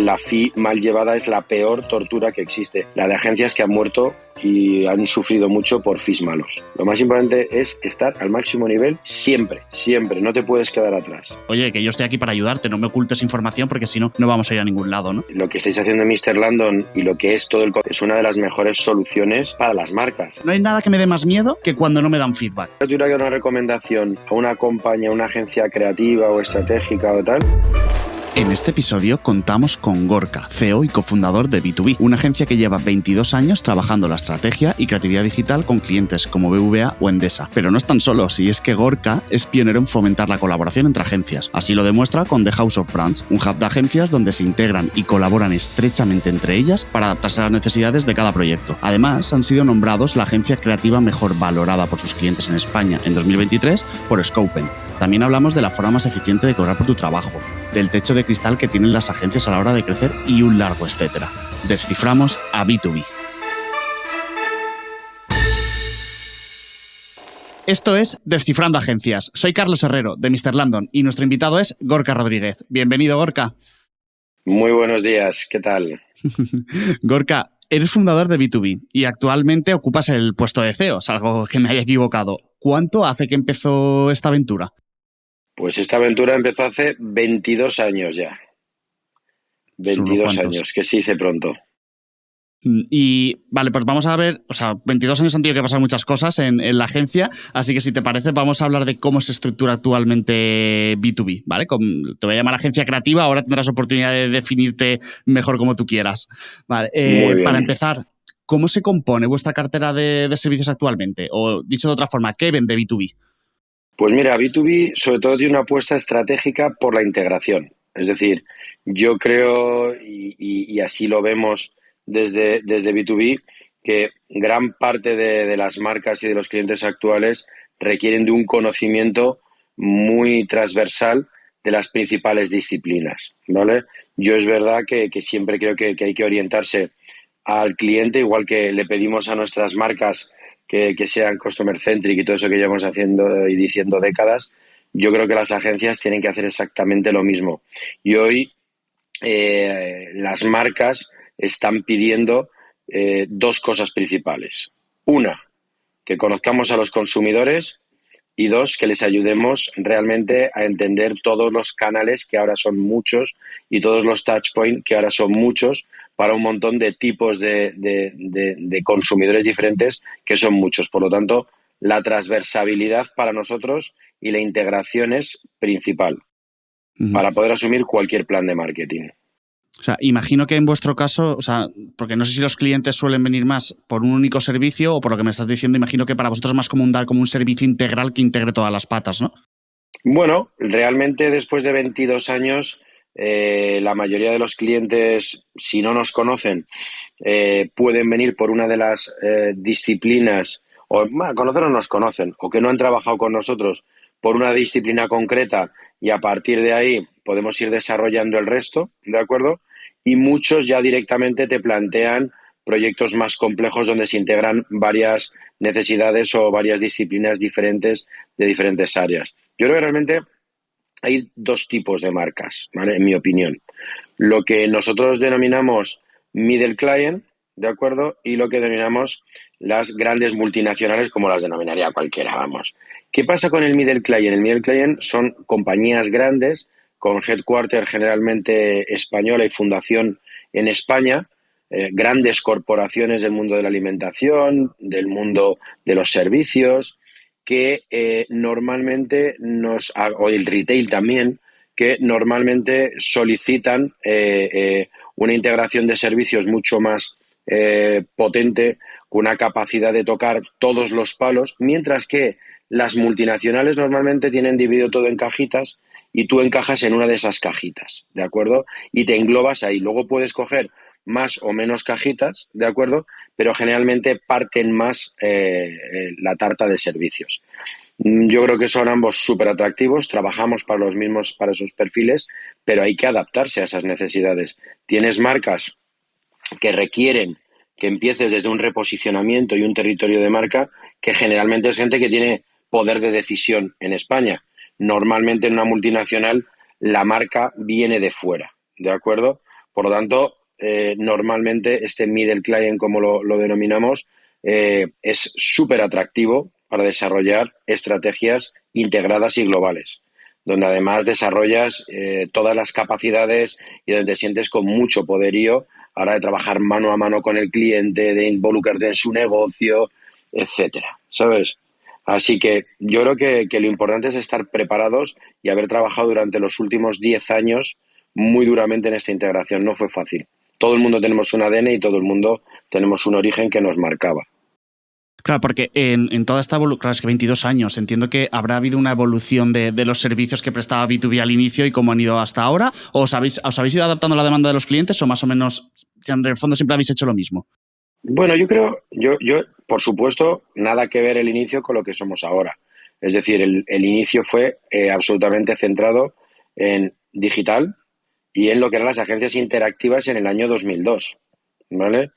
la fee mal llevada es la peor tortura que existe. La de agencias que han muerto y han sufrido mucho por fees malos. Lo más importante es estar al máximo nivel siempre, siempre. No te puedes quedar atrás. Oye, que yo estoy aquí para ayudarte, no me ocultes información porque si no, no vamos a ir a ningún lado, ¿no? Lo que estáis haciendo en Mr. London y lo que es todo es una de las mejores soluciones para las marcas. No hay nada que me dé más miedo que cuando no me dan feedback. Si tuviera que dar una recomendación a una compañía, una agencia creativa o estratégica o tal... En este episodio contamos con Gorka, CEO y cofundador de B2B, una agencia que lleva 22 años trabajando la estrategia y creatividad digital con clientes como BBVA o Endesa. Pero no es tan solo, si es que Gorka es pionero en fomentar la colaboración entre agencias. Así lo demuestra con The House of Brands, un hub de agencias donde se integran y colaboran estrechamente entre ellas para adaptarse a las necesidades de cada proyecto. Además, han sido nombrados la agencia creativa mejor valorada por sus clientes en España en 2023 por Scopen. También hablamos de la forma más eficiente de cobrar por tu trabajo, del techo de cristal que tienen las agencias a la hora de crecer y un largo etcétera. Desciframos a B2B. Esto es Descifrando Agencias. Soy Carlos Herrero, de Mr. London, y nuestro invitado es Gorka Rodríguez. Bienvenido, Gorka. Muy buenos días, ¿qué tal? Gorka, eres fundador de B2B y actualmente ocupas el puesto de CEO, es algo que me haya equivocado. ¿Cuánto hace que empezó esta aventura? Pues esta aventura empezó hace 22 años ya. 22 años, que se dice pronto. Y vale, pues vamos a ver, 22 años han tenido que pasar muchas cosas en la agencia, así que si te parece vamos a hablar de cómo se estructura actualmente B2B, ¿vale? Te voy a llamar agencia creativa, ahora tendrás oportunidad de definirte mejor como tú quieras. Vale, para empezar, ¿cómo se compone vuestra cartera de servicios actualmente? O dicho de otra forma, ¿qué vende B2B? Pues mira, B2B sobre todo tiene una apuesta estratégica por la integración. Es decir, yo creo, y así lo vemos desde B2B, que gran parte de las marcas y de los clientes actuales requieren de un conocimiento muy transversal de las principales disciplinas, ¿vale? Yo es verdad que siempre creo que hay que orientarse al cliente, igual que le pedimos a nuestras marcas que sean customer centric y todo eso que llevamos haciendo y diciendo décadas. Yo creo que las agencias tienen que hacer exactamente lo mismo. Y hoy las marcas están pidiendo dos cosas principales. Una, que conozcamos a los consumidores, y dos, que les ayudemos realmente a entender todos los canales, que ahora son muchos, y todos los touch points, que ahora son muchos, para un montón de tipos de consumidores diferentes, que son muchos. Por lo tanto, la transversabilidad para nosotros y la integración es principal para poder asumir cualquier plan de marketing. O sea, imagino que en vuestro caso, porque no sé si los clientes suelen venir más por un único servicio o por lo que me estás diciendo, imagino que para vosotros es más común dar como un servicio integral que integre todas las patas, ¿no? Bueno, realmente después de 22 años, la mayoría de los clientes, si no nos conocen, pueden venir por una de las disciplinas, o conocernos nos conocen, o que no han trabajado con nosotros por una disciplina concreta, y a partir de ahí podemos ir desarrollando el resto, ¿de acuerdo? Y muchos ya directamente te plantean proyectos más complejos donde se integran varias necesidades o varias disciplinas diferentes de diferentes áreas. Yo creo que realmente hay dos tipos de marcas, ¿vale? En mi opinión. Lo que nosotros denominamos middle client, ¿de acuerdo? Y lo que denominamos las grandes multinacionales, como las denominaría cualquiera, vamos. ¿Qué pasa con el middle client? El middle client son compañías grandes con headquarter generalmente española y fundación en España, grandes corporaciones del mundo de la alimentación, del mundo de los servicios, que normalmente o el retail también, que normalmente solicitan una integración de servicios mucho más potente, con una capacidad de tocar todos los palos, mientras que las multinacionales normalmente tienen dividido todo en cajitas y tú encajas en una de esas cajitas, ¿de acuerdo? Y te englobas ahí. Luego puedes coger más o menos cajitas, ¿de acuerdo? Pero generalmente parten más la tarta de servicios. Yo creo que son ambos súper atractivos, trabajamos para los mismos, para esos perfiles, pero hay que adaptarse a esas necesidades. Tienes marcas que requieren que empieces desde un reposicionamiento y un territorio de marca, que generalmente es gente que tiene poder de decisión en España. Normalmente en una multinacional la marca viene de fuera, ¿de acuerdo? Por lo tanto, normalmente este middle client, como lo denominamos, es súper atractivo para desarrollar estrategias integradas y globales, donde además desarrollas todas las capacidades y donde te sientes con mucho poderío a la hora de trabajar mano a mano con el cliente, de involucrarte en su negocio, etcétera, ¿sabes? Así que yo creo que lo importante es estar preparados y haber trabajado durante los últimos 10 años muy duramente en esta integración. No fue fácil. Todo el mundo tenemos un ADN y todo el mundo tenemos un origen que nos marcaba. Claro, porque en toda esta evolución, claro, es que 22 años, entiendo que habrá habido una evolución de los servicios que prestaba B2B al inicio y cómo han ido hasta ahora, o os habéis ido adaptando a la demanda de los clientes o más o menos, en el fondo siempre habéis hecho lo mismo. Bueno, yo creo, por supuesto, nada que ver el inicio con lo que somos ahora. Es decir, el inicio fue absolutamente centrado en digital y en lo que eran las agencias interactivas en el año 2002, ¿vale?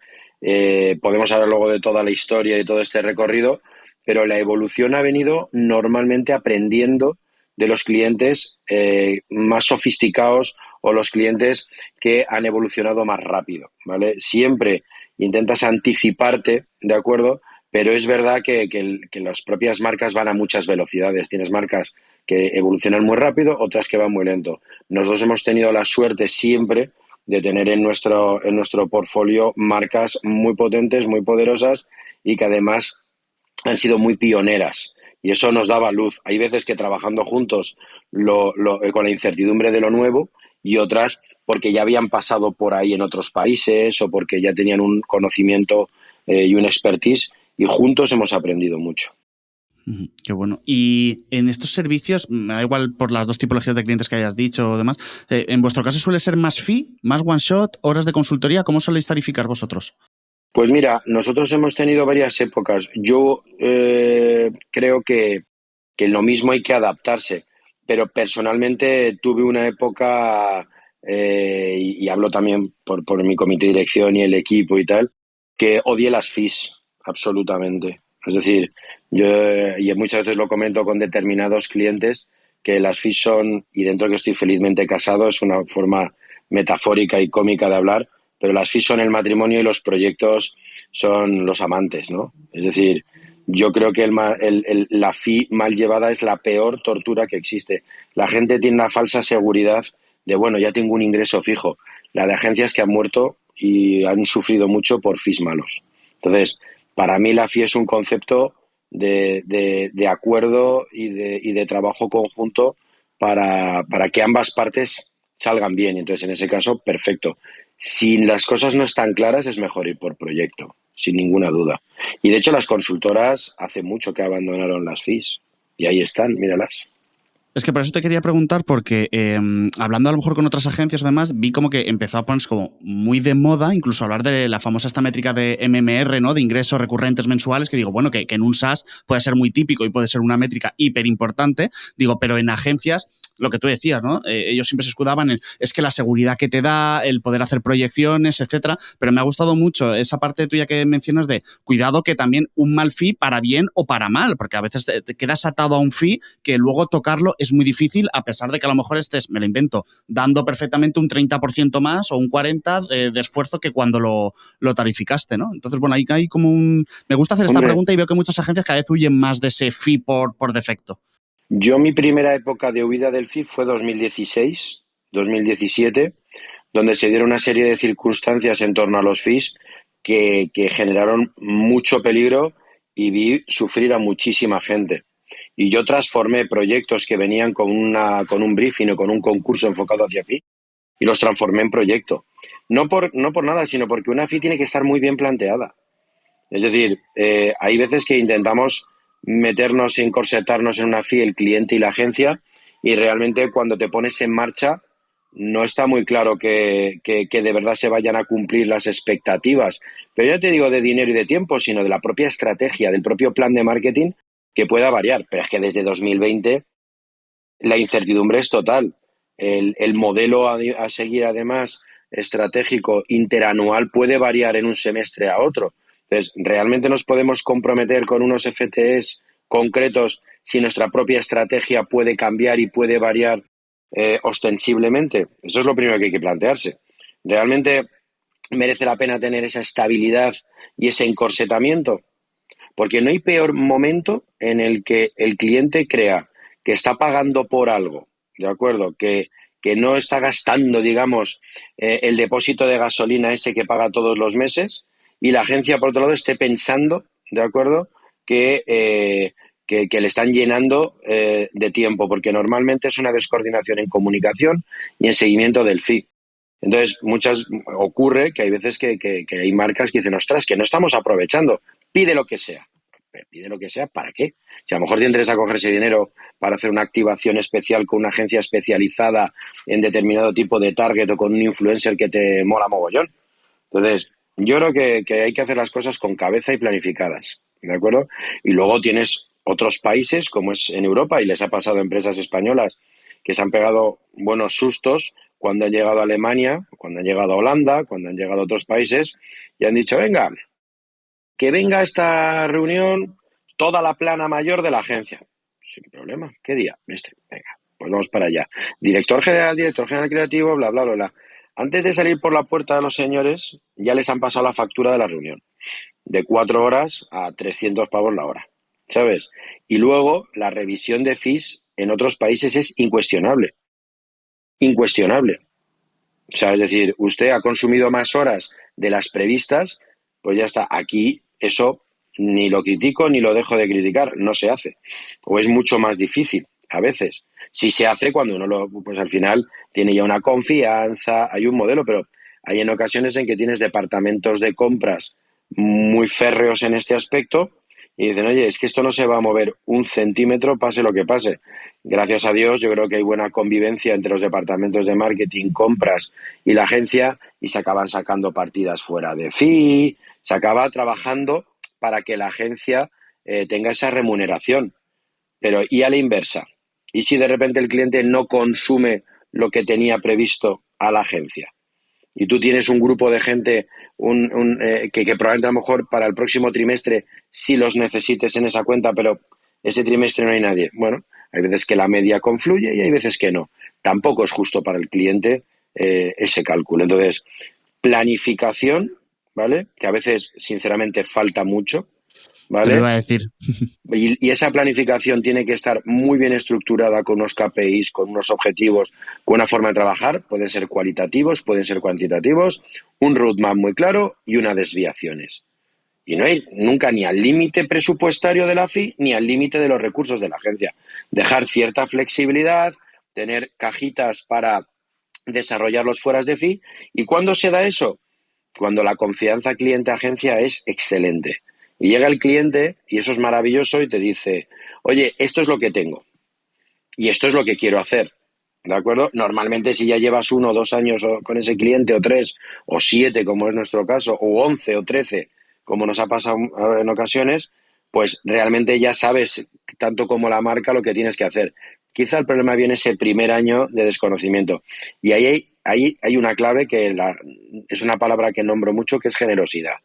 Podemos hablar luego de toda la historia y todo este recorrido, pero la evolución ha venido normalmente aprendiendo de los clientes más sofisticados o los clientes que han evolucionado más rápido, ¿vale? Siempre intentas anticiparte, ¿de acuerdo? Pero es verdad que las propias marcas van a muchas velocidades. Tienes marcas que evolucionan muy rápido, otras que van muy lento. Nosotros hemos tenido la suerte siempre de tener en nuestro portfolio marcas muy potentes, muy poderosas y que además han sido muy pioneras. Y eso nos daba luz. Hay veces que trabajando juntos con la incertidumbre de lo nuevo y otras porque ya habían pasado por ahí en otros países o porque ya tenían un conocimiento y un expertise y juntos hemos aprendido mucho. Qué bueno. Y en estos servicios, me da igual por las dos tipologías de clientes que hayas dicho o demás, en vuestro caso suele ser más fee, más one shot, horas de consultoría, ¿cómo soléis tarificar vosotros? Pues mira, nosotros hemos tenido varias épocas. Yo creo que lo mismo hay que adaptarse, pero personalmente tuve una época, y hablo también por mi comité de dirección y el equipo y tal, que odié las fees, absolutamente. Es decir, yo y muchas veces lo comento con determinados clientes, que las fees son, y dentro que estoy felizmente casado, es una forma metafórica y cómica de hablar, pero las fees son el matrimonio y los proyectos son los amantes, ¿no? Es decir, yo creo que la fee mal llevada es la peor tortura que existe. La gente tiene una falsa seguridad de, bueno, ya tengo un ingreso fijo. La de agencias que han muerto y han sufrido mucho por fees malos. Entonces, para mí la fee es un concepto de acuerdo y de trabajo conjunto para que ambas partes salgan bien. Entonces, en ese caso, perfecto. Si las cosas no están claras, es mejor ir por proyecto, sin ninguna duda. Y de hecho, las consultoras hace mucho que abandonaron las fees. Y ahí están, míralas. Es que por eso te quería preguntar, porque hablando a lo mejor con otras agencias o demás, vi como que empezó a ponerse como muy de moda, incluso hablar de la famosa esta métrica de MMR, ¿no? De ingresos recurrentes mensuales, que digo, bueno, que en un SaaS puede ser muy típico y puede ser una métrica hiper importante, digo, pero en agencias, lo que tú decías, ¿no? Ellos siempre se escudaban en, es que la seguridad que te da, el poder hacer proyecciones, etcétera, pero me ha gustado mucho esa parte tuya que mencionas de, cuidado que también un mal fee para bien o para mal, porque a veces te quedas atado a un fee que luego tocarlo es muy difícil, a pesar de que a lo mejor estés, me lo invento, dando perfectamente un 30% más o un 40% de esfuerzo que cuando lo tarificaste, ¿no? Entonces, bueno, ahí hay como un... Me gusta hacer esta Hombre, pregunta y veo que muchas agencias cada vez huyen más de ese fee por defecto. yo mi primera época de huida del FIF fue 2016, 2017, donde se dieron una serie de circunstancias en torno a los fees que generaron mucho peligro y vi sufrir a muchísima gente. Y yo transformé proyectos que venían con un briefing o con un concurso enfocado hacia fee y los transformé en proyecto. No por nada, sino porque una fee tiene que estar muy bien planteada. Es decir, hay veces que intentamos meternos y encorsetarnos en una fee el cliente y la agencia y realmente cuando te pones en marcha no está muy claro que de verdad se vayan a cumplir las expectativas. Pero ya te digo de dinero y de tiempo, sino de la propia estrategia, del propio plan de marketing que pueda variar. Pero es que desde 2020 la incertidumbre es total. El modelo a seguir, además, estratégico interanual puede variar en un semestre a otro. Entonces, ¿realmente nos podemos comprometer con unos FTEs concretos si nuestra propia estrategia puede cambiar y puede variar ostensiblemente? Eso es lo primero que hay que plantearse. ¿Realmente merece la pena tener esa estabilidad y ese encorsetamiento? Porque no hay peor momento en el que el cliente crea que está pagando por algo, ¿de acuerdo? Que no está gastando, digamos, el depósito de gasolina ese que paga todos los meses y la agencia, por otro lado, esté pensando, ¿de acuerdo? Que le están llenando de tiempo, porque normalmente es una descoordinación en comunicación y en seguimiento del fee. Entonces, ocurre que hay veces que hay marcas que dicen, ostras, que no estamos aprovechando, pide lo que sea. Pero pide lo que sea, ¿para qué? Si a lo mejor te interesa coger ese dinero para hacer una activación especial con una agencia especializada en determinado tipo de target o con un influencer que te mola mogollón. Entonces, yo creo que hay que hacer las cosas con cabeza y planificadas, ¿de acuerdo? Y luego tienes otros países, como es en Europa, y les ha pasado a empresas españolas que se han pegado buenos sustos cuando han llegado a Alemania, cuando han llegado a Holanda, cuando han llegado a otros países, y han dicho, venga, que venga a esta reunión toda la plana mayor de la agencia. Sin problema. ¿Qué día? Venga, pues vamos para allá. Director general creativo, bla, bla, bla, bla. Antes de salir por la puerta de los señores, ya les han pasado la factura de la reunión. De 4 horas a 300 pavos la hora. ¿Sabes? Y luego la revisión de fees en otros países es incuestionable. Incuestionable. O sea, es decir, usted ha consumido más horas de las previstas, pues ya está. Aquí eso ni lo critico ni lo dejo de criticar, no se hace. O es mucho más difícil a veces. Sí se hace cuando pues al final tiene ya una confianza, hay un modelo, pero hay en ocasiones en que tienes departamentos de compras muy férreos en este aspecto y dicen, oye, es que esto no se va a mover un centímetro, pase lo que pase. Gracias a Dios, yo creo que hay buena convivencia entre los departamentos de marketing, compras y la agencia y se acaban sacando partidas fuera de fee, se acaba trabajando para que la agencia tenga esa remuneración. Pero ¿y a la inversa? ¿Y si de repente el cliente no consume lo que tenía previsto a la agencia? Y tú tienes un grupo de gente que probablemente a lo mejor para el próximo trimestre sí los necesites en esa cuenta, pero ese trimestre no hay nadie. Bueno, hay veces que la media confluye y hay veces que no. Tampoco es justo para el cliente ese cálculo. Entonces, planificación, ¿vale? Que a veces, sinceramente, falta mucho, Te lo ¿vale? iba a decir. Y esa planificación tiene que estar muy bien estructurada con unos KPIs, con unos objetivos, con una forma de trabajar. Pueden ser cualitativos, pueden ser cuantitativos, un roadmap muy claro y unas desviaciones. Y no hay nunca ni al límite presupuestario de la FI ni al límite de los recursos de la agencia. Dejar cierta flexibilidad, tener cajitas para desarrollar los fueras de FI. ¿Y cuándo se da eso? Cuando la confianza cliente-agencia es excelente. Y llega el cliente, y eso es maravilloso, y te dice, oye, esto es lo que tengo y esto es lo que quiero hacer. ¿De acuerdo? Normalmente si ya llevas 1 o 2 años con ese cliente, o 3, o 7, como es nuestro caso, o 11 o 13, como nos ha pasado en ocasiones, pues realmente ya sabes, tanto como la marca, lo que tienes que hacer. Quizá el problema viene ese primer año de desconocimiento. Y ahí hay una clave es una palabra que nombro mucho, que es generosidad.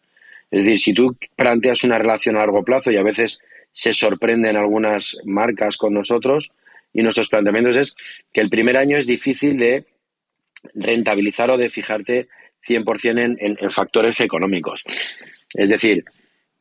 Es decir, si tú planteas una relación a largo plazo, y a veces se sorprenden algunas marcas con nosotros, y nuestros planteamientos es que el primer año es difícil de rentabilizar o de fijarte 100% en factores económicos. Es decir,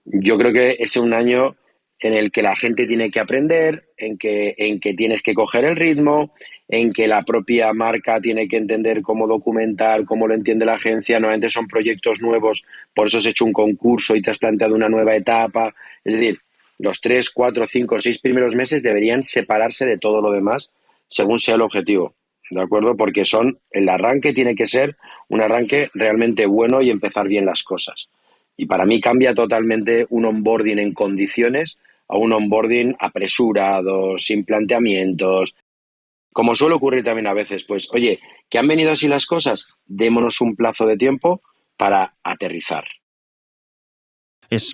yo creo que es un año en el que la gente tiene que aprender, en que tienes que coger el ritmo, en que la propia marca tiene que entender cómo documentar, cómo lo entiende la agencia. Normalmente son proyectos nuevos, por eso has hecho un concurso y te has planteado una nueva etapa. Es decir, los 3, 4, 5, 6 primeros meses deberían separarse de todo lo demás según sea el objetivo. ¿De acuerdo? Porque el arranque tiene que ser un arranque realmente bueno y empezar bien las cosas. Y para mí cambia totalmente un onboarding en condiciones a un onboarding apresurado, sin planteamientos. Como suele ocurrir también a veces, pues, oye, que han venido así las cosas, démonos un plazo de tiempo para aterrizar.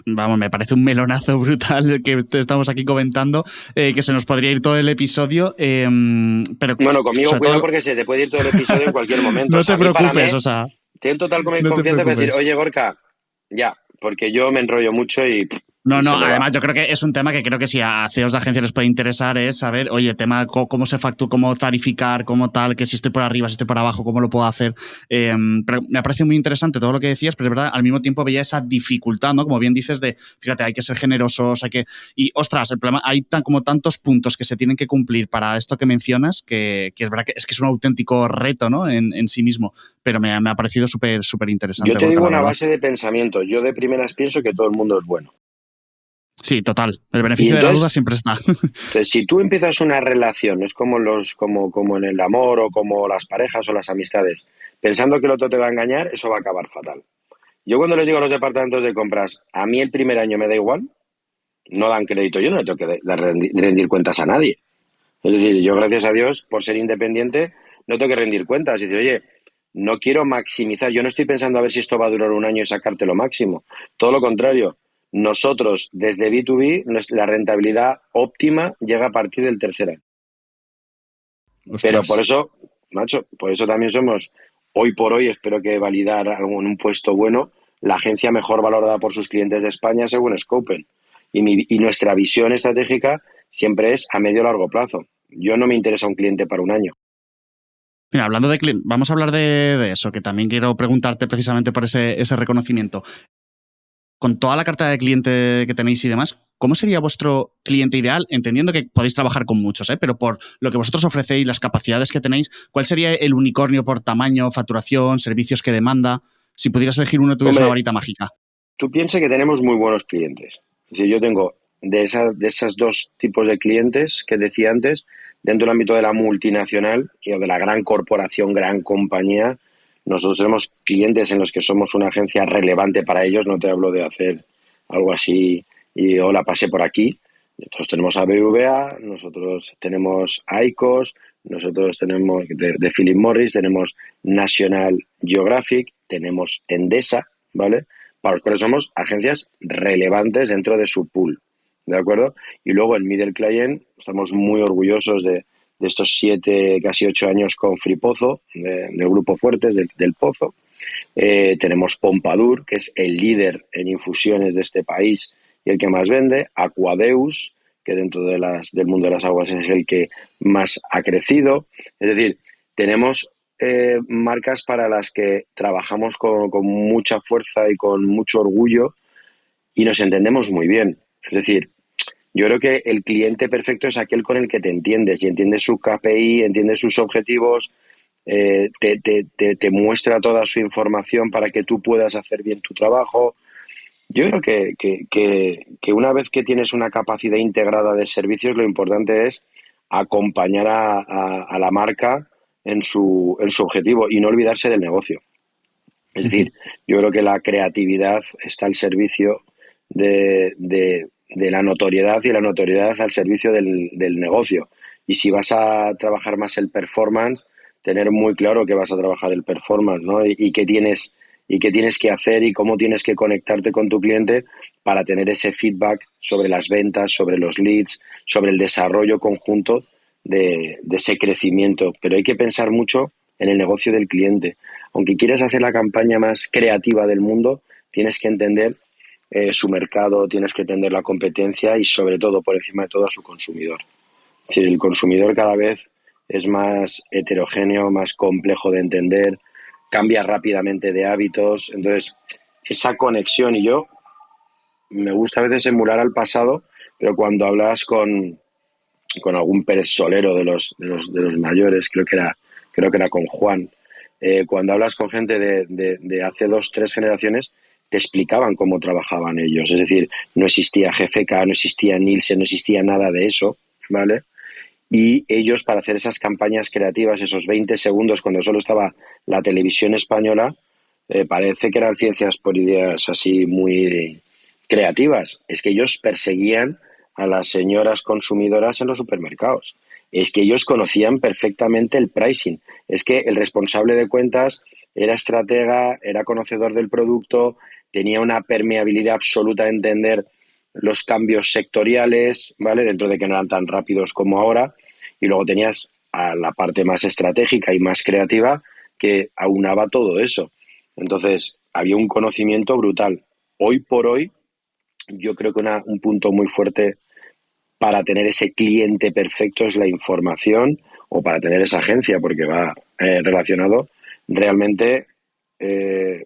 Vamos, me parece un melonazo brutal el que estamos aquí comentando, que se nos podría ir todo el episodio, pero Bueno, conmigo sobre cuidado todo, porque se te puede ir todo el episodio en cualquier momento. O no sea, te a mí para preocupes, mí, o sea, tengo total no te confianza para decir, preocupes. oye, Gorka, ya, porque yo me enrollo mucho y No, y no, se me va. además yo creo que es un tema que creo que si a CEOs de agencias les puede interesar es saber, oye, tema cómo se factura, cómo tarificar, cómo tal, que si estoy por arriba, si estoy por abajo, cómo lo puedo hacer. Pero me ha parecido muy interesante todo lo que decías, pero es verdad, al mismo tiempo veía esa dificultad, ¿no? Como bien dices, de, fíjate, hay que ser generosos, hay que... Y, ostras, el problema, hay como tantos puntos que se tienen que cumplir para esto que mencionas, que es verdad que es un auténtico reto, ¿no? En sí mismo, pero me ha parecido súper, súper Yo interesante, te Gorka, digo la una verdad. base de pensamiento. Yo de primeras pienso que todo el mundo es bueno. Sí, total. El Y beneficio de la duda entonces, siempre está. si tú empiezas una relación, es como en el amor o como las parejas o las amistades, pensando que el otro te va a engañar, eso va a acabar fatal. Yo cuando les digo a los departamentos de compras, a mí el primer año me da igual, no dan crédito, yo no le tengo que rendir cuentas a nadie. Es decir, yo gracias a Dios, por ser independiente, no tengo que rendir cuentas. Es decir, oye, no quiero maximizar, yo no estoy pensando a ver si esto va a durar un año y sacarte lo máximo. Todo lo contrario, nosotros desde B2B, la rentabilidad óptima llega a partir del tercer año. Pero Ostras. por eso, macho, por eso también somos, hoy por hoy, espero que validar un puesto bueno, la agencia mejor valorada por sus clientes de España según Scopen. Y nuestra visión estratégica siempre es a medio o largo plazo. Yo no me interesa un cliente para un año. Mira, hablando de cliente, vamos a hablar de eso, que también quiero preguntarte precisamente por ese reconocimiento. Con toda la carta de cliente que tenéis y demás, ¿cómo sería vuestro cliente ideal? Entendiendo que podéis trabajar con muchos, pero por lo que vosotros ofrecéis, las capacidades que tenéis, ¿cuál sería el unicornio por tamaño, facturación, servicios que demanda? Si pudieras elegir uno, tuvieras una Hombre, varita mágica. tú piensas que tenemos muy buenos clientes. Es decir, yo tengo de esas dos tipos de clientes que decía antes, dentro del ámbito de la multinacional y o de la gran corporación, gran compañía, nosotros tenemos clientes en los que somos una agencia relevante para ellos. No te hablo de hacer algo así y hola, pasé por aquí. Nosotros tenemos a BVA, nosotros tenemos a ICOS, nosotros tenemos de Philip Morris, tenemos National Geographic, tenemos Endesa, ¿vale? Para los cuales somos agencias relevantes dentro de su pool, ¿de acuerdo? Y luego en Middle Client estamos muy orgullosos de estos 7, casi 8 años con Fripozo, del Grupo Fuertes, del Pozo. Tenemos Pompadour, que es el líder en infusiones de este país y el que más vende. Aquadeus, que dentro del mundo de las aguas es el que más ha crecido. Es decir, tenemos marcas para las que trabajamos con mucha fuerza y con mucho orgullo y nos entendemos muy bien. Es decir, yo creo que el cliente perfecto es aquel con el que te entiendes y entiendes su KPI, entiendes sus objetivos, te muestra toda su información para que tú puedas hacer bien tu trabajo. Yo creo que una vez que tienes una capacidad integrada de servicios, lo importante es acompañar a la marca en su objetivo y no olvidarse del negocio. Es decir, yo creo que la creatividad está al servicio de la notoriedad y la notoriedad al servicio del negocio. Y si vas a trabajar más el performance, tener muy claro que vas a trabajar el performance, ¿no? Y qué tienes que hacer y cómo tienes que conectarte con tu cliente para tener ese feedback sobre las ventas, sobre los leads, sobre el desarrollo conjunto de ese crecimiento. Pero hay que pensar mucho en el negocio del cliente. Aunque quieras hacer la campaña más creativa del mundo, tienes que entender su mercado, tienes que entender la competencia y sobre todo, por encima de todo, a su consumidor. Es decir, el consumidor cada vez es más heterogéneo, más complejo de entender, cambia rápidamente de hábitos. Entonces, esa conexión, y yo me gusta a veces emular al pasado, pero cuando hablas con algún Pérez Solero de los mayores, creo que era con Juan, cuando hablas con gente de hace 2, 3 generaciones, te explicaban cómo trabajaban ellos. Es decir, no existía GFK, no existía Nielsen, no existía nada de eso, ¿vale? Y ellos, para hacer esas campañas creativas, esos 20 segundos, cuando solo estaba la televisión española, parece que eran ciencias por ideas así muy creativas. Es que ellos perseguían a las señoras consumidoras en los supermercados. Es que ellos conocían perfectamente el pricing. Es que el responsable de cuentas era estratega, era conocedor del producto, tenía una permeabilidad absoluta de entender los cambios sectoriales, ¿vale? Dentro de que no eran tan rápidos como ahora. Y luego tenías a la parte más estratégica y más creativa que aunaba todo eso. Entonces, había un conocimiento brutal. Hoy por hoy, yo creo que un punto muy fuerte para tener ese cliente perfecto es la información, o para tener esa agencia, porque va relacionado, realmente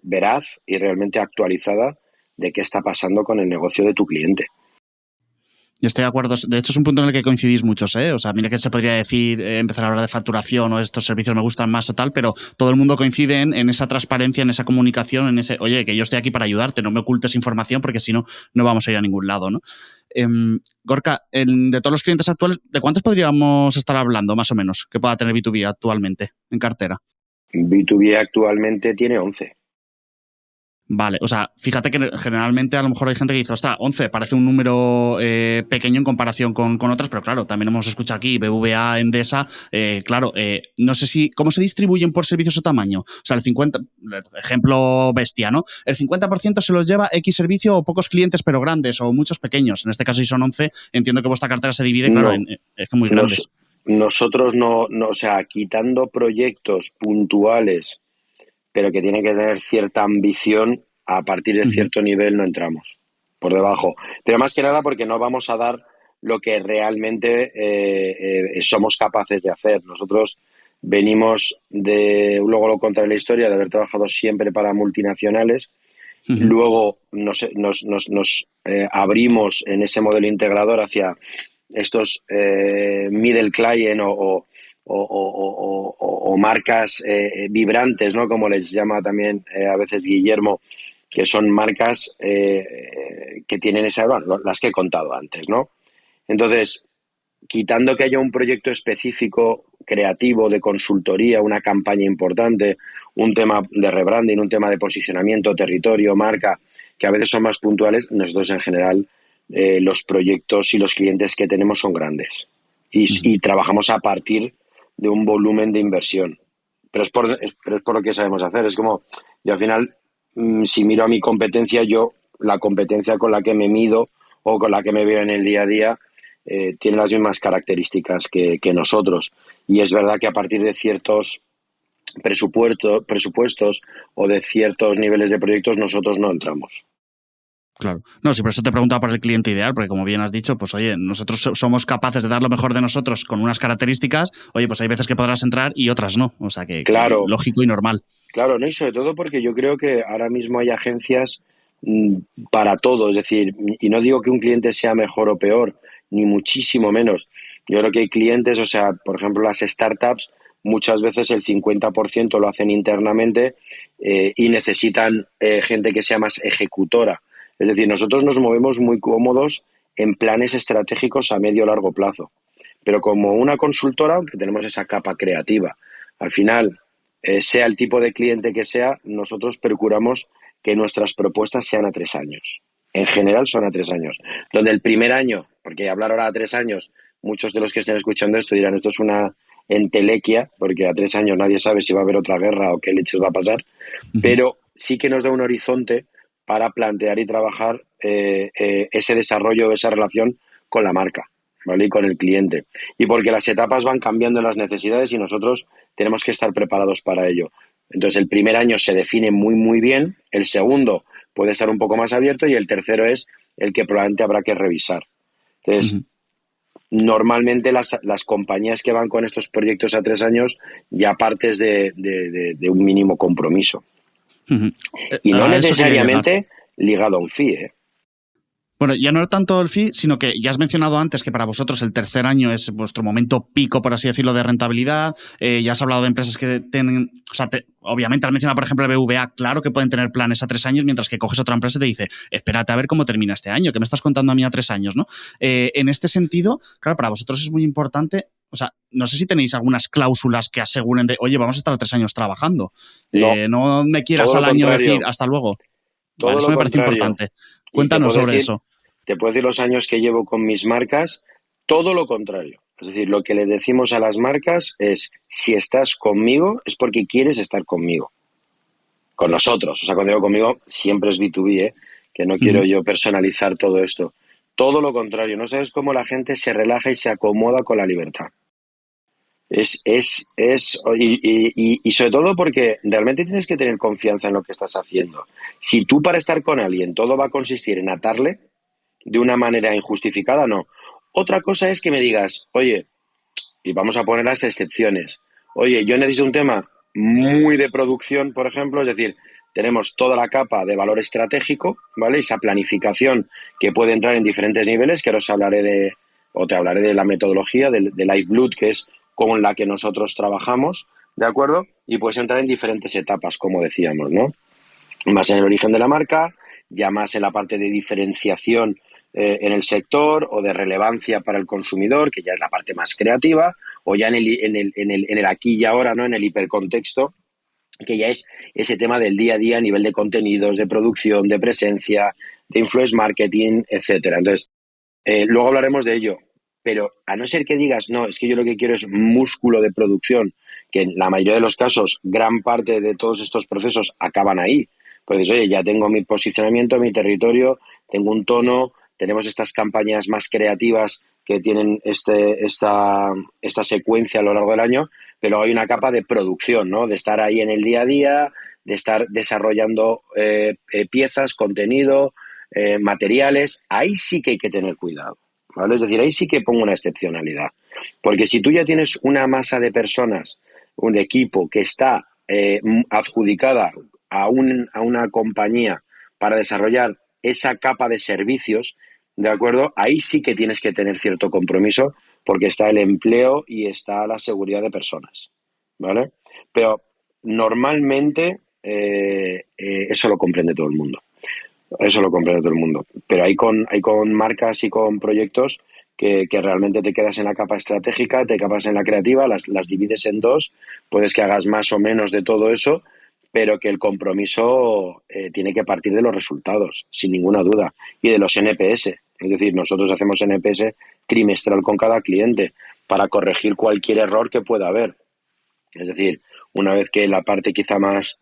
veraz y realmente actualizada de qué está pasando con el negocio de tu cliente. Yo estoy de acuerdo. De hecho, es un punto en el que coincidís muchos, ¿eh? O sea, mira que se podría decir, empezar a hablar de facturación o estos servicios me gustan más o tal, pero todo el mundo coincide en esa transparencia, en esa comunicación, en ese, oye, que yo estoy aquí para ayudarte, no me ocultes información porque si no, no vamos a ir a ningún lado, ¿no? Gorka, de todos los clientes actuales, ¿de cuántos podríamos estar hablando, más o menos, que pueda tener B2B actualmente en cartera? B2B actualmente tiene 11. Vale, o sea, fíjate que generalmente a lo mejor hay gente que dice, ostras, 11 parece un número pequeño en comparación con otras, pero claro, también hemos escuchado aquí BVA, Endesa, claro, no sé si, ¿cómo se distribuyen por servicios o tamaño? O sea, el 50, ejemplo bestia, ¿no? El 50% se los lleva X servicio o pocos clientes pero grandes o muchos pequeños. En este caso, si son 11, entiendo que vuestra cartera se divide, claro, No, es que muy grandes. nosotros no, o sea, quitando proyectos puntuales, pero que tienen que tener cierta ambición, a partir de Uh-huh. cierto nivel no entramos, por debajo. Pero más que nada porque no vamos a dar lo que realmente somos capaces de hacer. Nosotros venimos de, luego lo contaré la historia, de haber trabajado siempre para multinacionales. Uh-huh. Luego nos abrimos en ese modelo integrador hacia estos middle client o marcas vibrantes, ¿no? Como les llama también a veces Guillermo, que son marcas que tienen esa, bueno, las que he contado antes, ¿no? Entonces, quitando que haya un proyecto específico, creativo, de consultoría, una campaña importante, un tema de rebranding, un tema de posicionamiento, territorio, marca, que a veces son más puntuales, nosotros en general los proyectos y los clientes que tenemos son grandes Uh-huh. y trabajamos a partir de un volumen de inversión. Pero es por lo que sabemos hacer. Es como, yo al final, si miro a mi competencia, yo, la competencia con la que me mido o con la que me veo en el día a día, tiene las mismas características que nosotros. Y es verdad que a partir de ciertos presupuestos o de ciertos niveles de proyectos nosotros no entramos. Claro. No, sí, por eso te preguntaba por el cliente ideal, porque como bien has dicho, pues oye, nosotros somos capaces de dar lo mejor de nosotros con unas características, oye, pues hay veces que podrás entrar y otras no, o sea que Claro, lógico y normal. claro, ¿no? Y sobre todo porque yo creo que ahora mismo hay agencias mm, para todo, es decir, y no digo que un cliente sea mejor o peor, ni muchísimo menos. Yo creo que hay clientes, o sea, por ejemplo, las startups, muchas veces el 50% lo hacen internamente y necesitan gente que sea más ejecutora. Es decir, nosotros nos movemos muy cómodos en planes estratégicos a medio o largo plazo, pero como una consultora, aunque tenemos esa capa creativa, al final sea el tipo de cliente que sea, nosotros procuramos que nuestras propuestas sean a 3 años. En general son a 3 años. Donde el primer año, porque hablar ahora a 3 años, muchos de los que estén escuchando esto dirán, esto es una entelequia, porque a 3 años nadie sabe si va a haber otra guerra o qué leches va a pasar, Uh-huh. pero sí que nos da un horizonte para plantear y trabajar ese desarrollo, esa relación con la marca, ¿vale? Y con el cliente. Y porque las etapas van cambiando en las necesidades y nosotros tenemos que estar preparados para ello. Entonces, el primer año se define muy, muy bien, el segundo puede estar un poco más abierto y el tercero es el que probablemente habrá que revisar. Uh-huh. Entonces, normalmente las compañías que van con estos proyectos a 3 años ya partes de un mínimo compromiso. Uh-huh. Y no A eso quería llegar. necesariamente ligado a un fee, ¿eh? Bueno, ya no tanto el fee, sino que ya has mencionado antes que para vosotros el tercer año es vuestro momento pico, por así decirlo, de rentabilidad. Ya has hablado de empresas que tienen, o sea, obviamente has mencionado, por ejemplo, el BVA, claro que pueden tener planes a 3 años, mientras que coges otra empresa y te dice, espérate a ver cómo termina este año, que me estás contando a mí a 3 años, ¿no? En este sentido, claro, para vosotros es muy importante. O sea, no sé si tenéis algunas cláusulas que aseguren de, oye, vamos a estar 3 años trabajando. No, No me quieras todo lo al año decir contrario, hasta luego. Vale, todo eso lo me parece contrario. importante. Y Cuéntanos sobre eso. te puedo decir los años que llevo con mis marcas, todo lo contrario. Es decir, lo que le decimos a las marcas es, si estás conmigo es porque quieres estar conmigo, con nosotros. O sea, cuando digo conmigo, siempre es B2B, ¿eh? Que no quiero Uh-huh. yo personalizar todo esto. Todo lo contrario, no sabes cómo la gente se relaja y se acomoda con la libertad. Y sobre todo porque realmente tienes que tener confianza en lo que estás haciendo. Si tú para estar con alguien todo va a consistir en atarle, de una manera injustificada, no. Otra cosa es que me digas, oye, y vamos a poner las excepciones. Oye, yo necesito un tema muy de producción, por ejemplo, es decir, tenemos toda la capa de valor estratégico, ¿vale? Esa planificación que puede entrar en diferentes niveles, que ahora os hablaré o te hablaré de la metodología, de Lifeblood, que es con la que nosotros trabajamos, ¿de acuerdo? Y puedes entrar en diferentes etapas, como decíamos, ¿no? Más en el origen de la marca, ya más en la parte de diferenciación en el sector o de relevancia para el consumidor, que ya es la parte más creativa, o ya en el aquí y ahora, ¿no? En el hipercontexto, que ya es ese tema del día a día a nivel de contenidos, de producción, de presencia, de influence marketing, etcétera. Entonces, luego hablaremos de ello, pero a no ser que digas, no, es que yo lo que quiero es músculo de producción, que en la mayoría de los casos, gran parte de todos estos procesos acaban ahí. Pues dices, oye, ya tengo mi posicionamiento, mi territorio, tengo un tono, tenemos estas campañas más creativas que tienen esta secuencia a lo largo del año, pero hay una capa de producción, ¿no? De estar ahí en el día a día, de estar desarrollando piezas, contenido, materiales. Ahí sí que hay que tener cuidado, ¿vale? Es decir, ahí sí que pongo una excepcionalidad. Porque si tú ya tienes una masa de personas, un equipo que está adjudicada a una compañía para desarrollar esa capa de servicios, ¿de acuerdo? Ahí sí que tienes que tener cierto compromiso porque está el empleo y está la seguridad de personas, ¿vale? Pero normalmente eso lo comprende todo el mundo. Eso lo comprende todo el mundo. Pero hay con marcas y con proyectos que realmente te quedas en la capa estratégica, te quedas en la creativa, las divides en dos, puedes que hagas más o menos de todo eso, pero que el compromiso tiene que partir de los resultados, sin ninguna duda, y de los NPS. Es decir, nosotros hacemos NPS trimestral con cada cliente para corregir cualquier error que pueda haber. Es decir, una vez que la parte quizá más,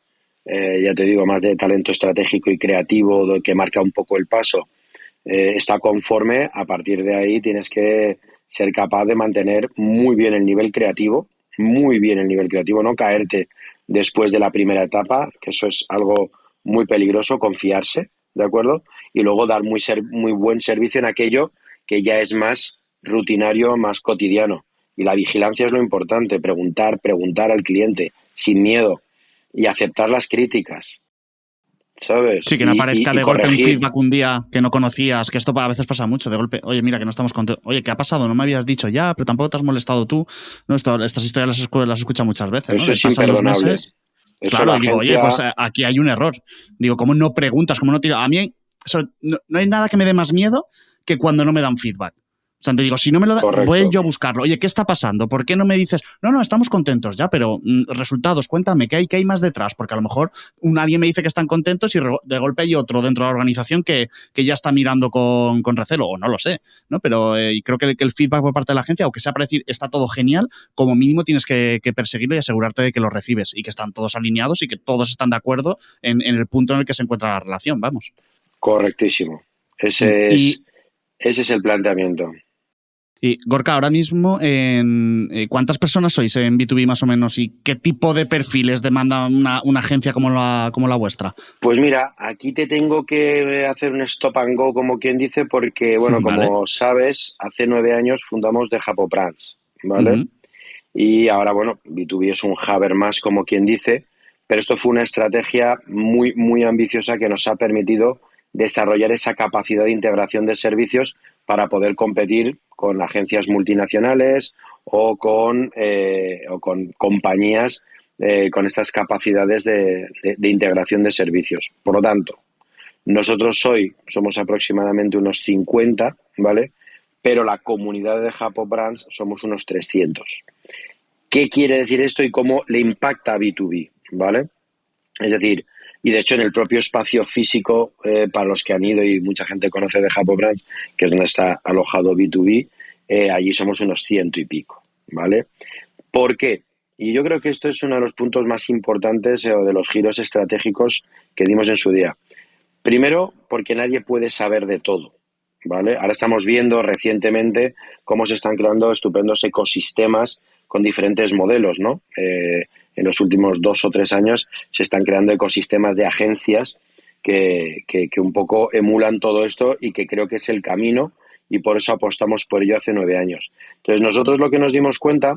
ya te digo, más de talento estratégico y creativo, que marca un poco el paso, está conforme, a partir de ahí tienes que ser capaz de mantener muy bien el nivel creativo, no caerte después de la primera etapa, que eso es algo muy peligroso, confiarse, ¿de acuerdo? Y luego dar muy buen servicio en aquello que ya es más rutinario, más cotidiano. Y la vigilancia es lo importante, preguntar al cliente sin miedo y aceptar las críticas, ¿sabes? Sí, que no aparezca Y de golpe un corregir. feedback un día que no conocías, que esto a veces pasa mucho, de golpe, oye, mira, que no estamos contentos, oye, ¿qué ha pasado? No me habías dicho ya, pero tampoco te has molestado tú. No, estas historias las escuchas muchas veces, ¿no? Eso De es pasan los imperdonable. meses, Eso claro, la y digo, oye, pues agencia, aquí hay un error. Digo, ¿cómo no preguntas? ¿Cómo no tiras? A mí no hay nada que me dé más miedo que cuando no me dan feedback. O sea, te digo, si no me lo da, voy correcto. yo a buscarlo. Oye, ¿qué está pasando? ¿Por qué no me dices, no, estamos contentos ya, pero resultados, cuéntame, ¿qué hay más detrás? Porque a lo mejor alguien me dice que están contentos y de golpe hay otro dentro de la organización que ya está mirando con recelo, o no lo sé, ¿no? Pero creo que el feedback por parte de la agencia, aunque sea para decir, está todo genial, como mínimo tienes que perseguirlo y asegurarte de que lo recibes y que están todos alineados y que todos están de acuerdo en el punto en el que se encuentra la relación, vamos. Correctísimo. Ese es, Y ese es el planteamiento. Y Gorka, ahora mismo, ¿cuántas personas sois en B2B más o menos y qué tipo de perfiles demanda una agencia como la vuestra? Pues mira, aquí te tengo que hacer un stop and go, como quien dice, porque, bueno, Vale. como sabes, hace 9 años fundamos The Japo Brands, ¿vale? Uh-huh. Y ahora, bueno, B2B es un Haber más, como quien dice, pero esto fue una estrategia muy, muy ambiciosa que nos ha permitido desarrollar esa capacidad de integración de servicios para poder competir con agencias multinacionales o con compañías con estas capacidades de integración de servicios. Por lo tanto, nosotros hoy somos aproximadamente unos 50, ¿vale? Pero la comunidad de Japo Brands somos unos 300. ¿Qué quiere decir esto y cómo le impacta a B2B? ¿Vale? Es decir, y de hecho en el propio espacio físico, para los que han ido y mucha gente conoce de Japo Brands, que es donde está alojado B2B, allí somos unos 100 y pico, ¿vale? ¿Por qué? Y yo creo que esto es uno de los puntos más importantes o de los giros estratégicos que dimos en su día. Primero, porque nadie puede saber de todo, ¿vale? Ahora estamos viendo recientemente cómo se están creando estupendos ecosistemas con diferentes modelos, ¿no? En los últimos 2 o 3 años se están creando ecosistemas de agencias que un poco emulan todo esto y que creo que es el camino y por eso apostamos por ello hace 9 años. Entonces nosotros lo que nos dimos cuenta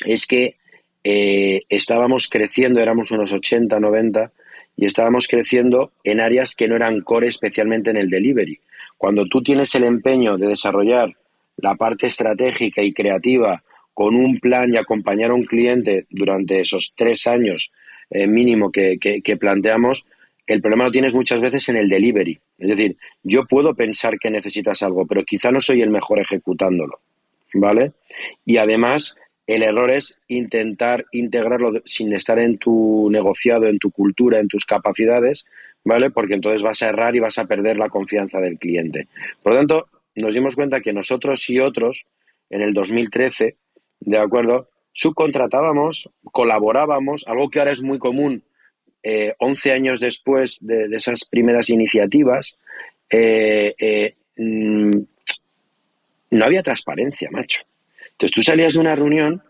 es que estábamos creciendo, éramos unos 80, 90 y estábamos creciendo en áreas que no eran core, especialmente en el delivery. Cuando tú tienes el empeño de desarrollar la parte estratégica y creativa con un plan y acompañar a un cliente durante esos 3 años mínimo que planteamos, el problema lo tienes muchas veces en el delivery. Es decir, yo puedo pensar que necesitas algo, pero quizá no soy el mejor ejecutándolo, ¿vale? Y además, el error es intentar integrarlo sin estar en tu negociado, en tu cultura, en tus capacidades, ¿vale? Porque entonces vas a errar y vas a perder la confianza del cliente. Por lo tanto, nos dimos cuenta que nosotros y otros, en el 2013, ¿de acuerdo? Subcontratábamos, colaborábamos, algo que ahora es muy común, 11 años después de esas primeras iniciativas, eh, eh, mm, no había transparencia, macho. Entonces tú salías de una reunión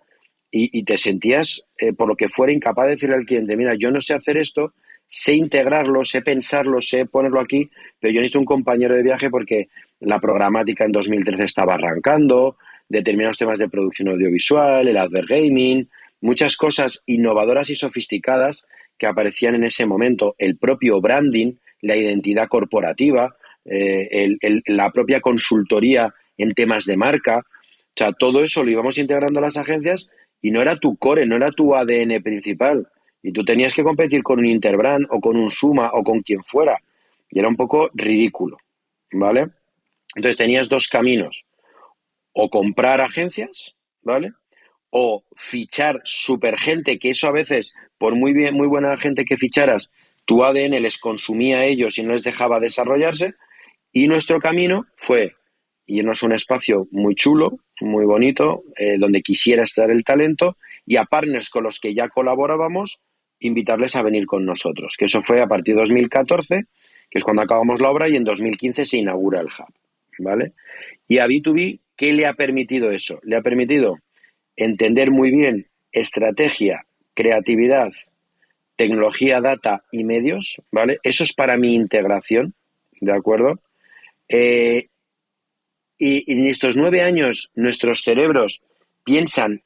y te sentías, por lo que fuera, incapaz de decirle al cliente, mira, yo no sé hacer esto, sé integrarlo, sé pensarlo, sé ponerlo aquí, pero yo necesito un compañero de viaje porque la programática en 2013 estaba arrancando, determinados temas de producción audiovisual, el advergaming, muchas cosas innovadoras y sofisticadas que aparecían en ese momento, el propio branding, la identidad corporativa, la propia consultoría en temas de marca. O sea, todo eso lo íbamos integrando a las agencias y no era tu core, no era tu ADN principal. Y tú tenías que competir con un Interbrand o con un Suma o con quien fuera. Y era un poco ridículo, ¿vale? Entonces tenías dos caminos. O comprar agencias, ¿vale? O fichar super gente, que eso a veces, por muy bien, muy buena gente que ficharas, tu ADN les consumía a ellos y no les dejaba desarrollarse. Y nuestro camino fue irnos a un espacio muy chulo, muy bonito, donde quisiera estar el talento, y a partners con los que ya colaborábamos, invitarles a venir con nosotros. Que eso fue a partir de 2014, que es cuando acabamos la obra, y en 2015 se inaugura el hub, ¿vale? Y a B2B, ¿qué le ha permitido eso? Le ha permitido entender muy bien estrategia, creatividad, tecnología, data y medios, ¿vale? Eso es para mi integración, ¿de acuerdo? Eh, y en estos 9 años nuestros cerebros piensan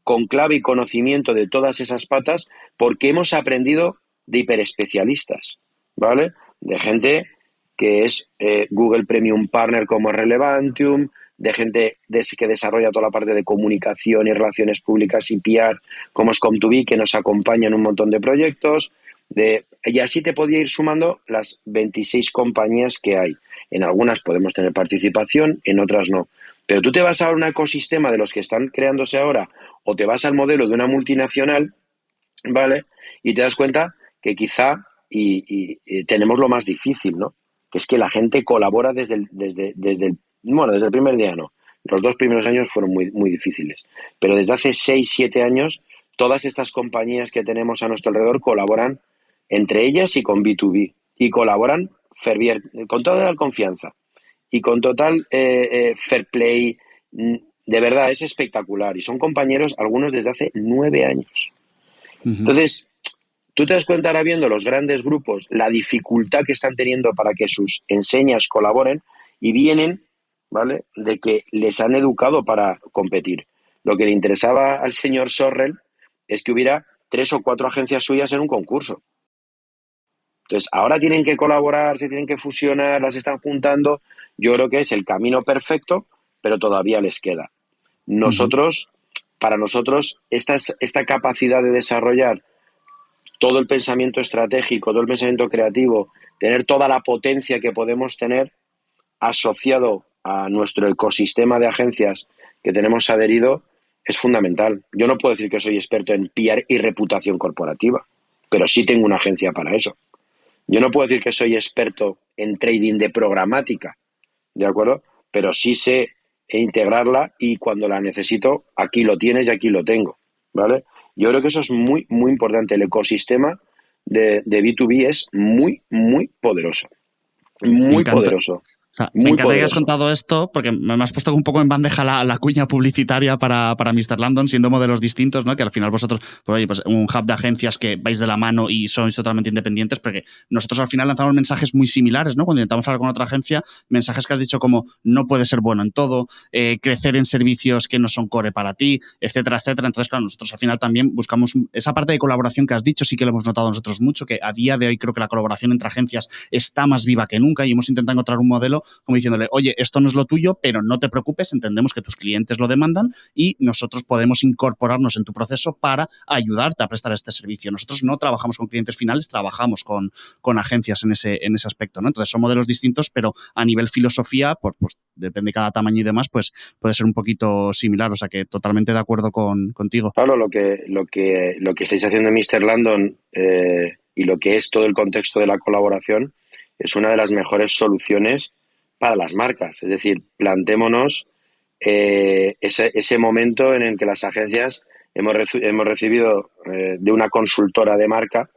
con clave y conocimiento de todas esas patas porque hemos aprendido de hiperespecialistas, ¿vale? De gente que es Google Premium Partner como Relevantium, de gente que desarrolla toda la parte de comunicación y relaciones públicas y PR como es Com2B, que nos acompaña en un montón de proyectos. Y así te podía ir sumando las 26 compañías que hay. En algunas podemos tener participación, en otras no. Pero tú te vas a un ecosistema de los que están creándose ahora o te vas al modelo de una multinacional, ¿vale? Y te das cuenta que quizá y tenemos lo más difícil, ¿no? Que es que la gente colabora desde el primer día no. Los 2 primeros años fueron muy, muy difíciles. Pero desde hace 6 7 años, todas estas compañías que tenemos a nuestro alrededor colaboran entre ellas y con B2B. Y colaboran con toda la confianza y con total fair play. De verdad, es espectacular. Y son compañeros, algunos desde hace 9 años. Ujú. Entonces, tú te das cuenta ahora viendo los grandes grupos, la dificultad que están teniendo para que sus enseñas colaboren y vienen, ¿vale?, de que les han educado para competir. Lo que le interesaba al señor Sorrell es que hubiera 3 o 4 agencias suyas en un concurso. Entonces, ahora tienen que colaborar, se tienen que fusionar, las están juntando. Yo creo que es el camino perfecto, pero todavía les queda. Ujú. Nosotros, para nosotros, esta capacidad de desarrollar todo el pensamiento estratégico, todo el pensamiento creativo, tener toda la potencia que podemos tener asociado a nuestro ecosistema de agencias que tenemos adherido, es fundamental. Yo no puedo decir que soy experto en PR y reputación corporativa, pero sí tengo una agencia para eso. Yo no puedo decir que soy experto en trading de programática, ¿de acuerdo? Pero sí sé integrarla y cuando la necesito, aquí lo tienes y aquí lo tengo, ¿vale? Yo creo que eso es muy, muy importante. El ecosistema de B2B es muy, muy poderoso. Me Muy encanta, poderoso. O sea, me muy encanta que hayas poderoso. contado esto porque me has puesto un poco en bandeja la cuña publicitaria para Mr. Landon, siendo modelos distintos, ¿no? Que al final vosotros, pues, oye, pues un hub de agencias que vais de la mano y sois totalmente independientes, porque nosotros al final lanzamos mensajes muy similares, ¿no? Cuando intentamos hablar con otra agencia, mensajes que has dicho como no puedes ser bueno en todo, crecer en servicios que no son core para ti, etcétera, etcétera. Entonces, claro, nosotros al final también buscamos esa parte de colaboración que has dicho, sí que lo hemos notado nosotros mucho, que a día de hoy creo que la colaboración entre agencias está más viva que nunca y hemos intentado encontrar un modelo como diciéndole, oye, esto no es lo tuyo, pero no te preocupes, entendemos que tus clientes lo demandan y nosotros podemos incorporarnos en tu proceso para ayudarte a prestar este servicio. Nosotros no trabajamos con clientes finales, trabajamos con agencias en ese aspecto, ¿no? Entonces son modelos distintos, pero a nivel filosofía, pues depende de cada tamaño y demás, pues puede ser un poquito similar, o sea que totalmente de acuerdo contigo. Pablo, lo que estáis haciendo en Mr. Landon y lo que es todo el contexto de la colaboración es una de las mejores soluciones para las marcas. Es decir, plantémonos ese momento en el que las agencias hemos recibido de una consultora de marca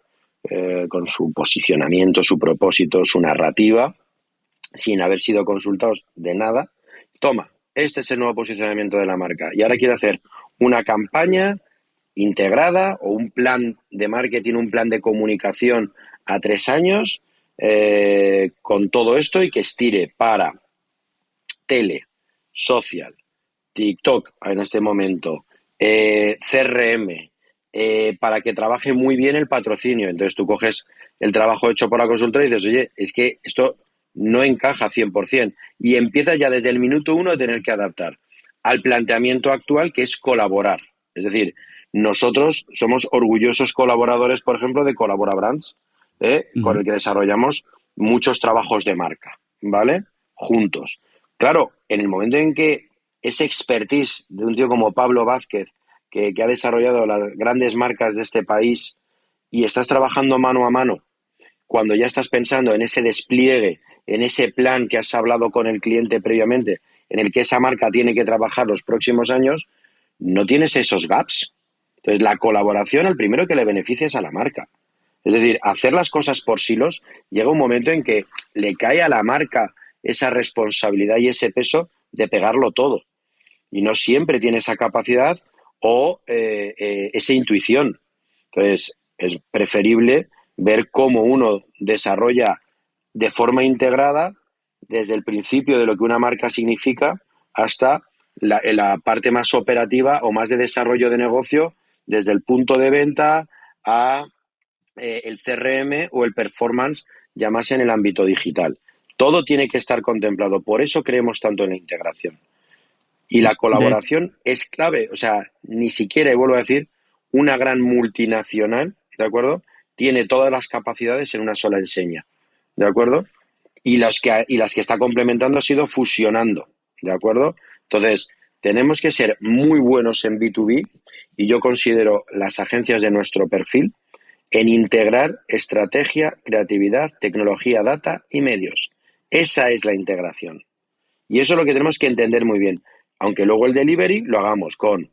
con su posicionamiento, su propósito, su narrativa, sin haber sido consultados de nada. Toma, este es el nuevo posicionamiento de la marca y ahora quiero hacer una campaña integrada o un plan de marketing, un plan de comunicación a 3 años con todo esto y que estire para tele, social, TikTok en este momento, CRM, para que trabaje muy bien el patrocinio. Entonces tú coges el trabajo hecho por la consultora y dices, oye, es que esto no encaja 100% y empiezas ya desde el minuto uno a tener que adaptar al planteamiento actual, que es colaborar. Es decir, nosotros somos orgullosos colaboradores, por ejemplo, de Colabora Brands, con el que desarrollamos muchos trabajos de marca, ¿vale? Juntos. Claro, en el momento en que ese expertise de un tío como Pablo Vázquez, que ha desarrollado las grandes marcas de este país, y estás trabajando mano a mano, cuando ya estás pensando en ese despliegue, en ese plan que has hablado con el cliente previamente, en el que esa marca tiene que trabajar los próximos años, no tienes esos gaps. Entonces, la colaboración, al primero que le beneficia es a la marca. Es decir, hacer las cosas por silos, llega un momento en que le cae a la marca esa responsabilidad y ese peso de pegarlo todo. Y no siempre tiene esa capacidad o esa intuición. Entonces, es preferible ver cómo uno desarrolla de forma integrada desde el principio de lo que una marca significa hasta la parte más operativa o más de desarrollo de negocio, desde el punto de venta a el CRM o el performance, ya más en el ámbito digital. Todo tiene que estar contemplado. Por eso creemos tanto en la integración. Y la De, colaboración es clave. O sea, ni siquiera, y vuelvo a decir, una gran multinacional, ¿de acuerdo? Tiene todas las capacidades en una sola enseña, ¿de acuerdo? Y las que está complementando ha sido fusionando, ¿de acuerdo? Entonces, tenemos que ser muy buenos en B2B y yo considero las agencias de nuestro perfil en integrar estrategia, creatividad, tecnología, data y medios. Esa es la integración. Y eso es lo que tenemos que entender muy bien. Aunque luego el delivery lo hagamos con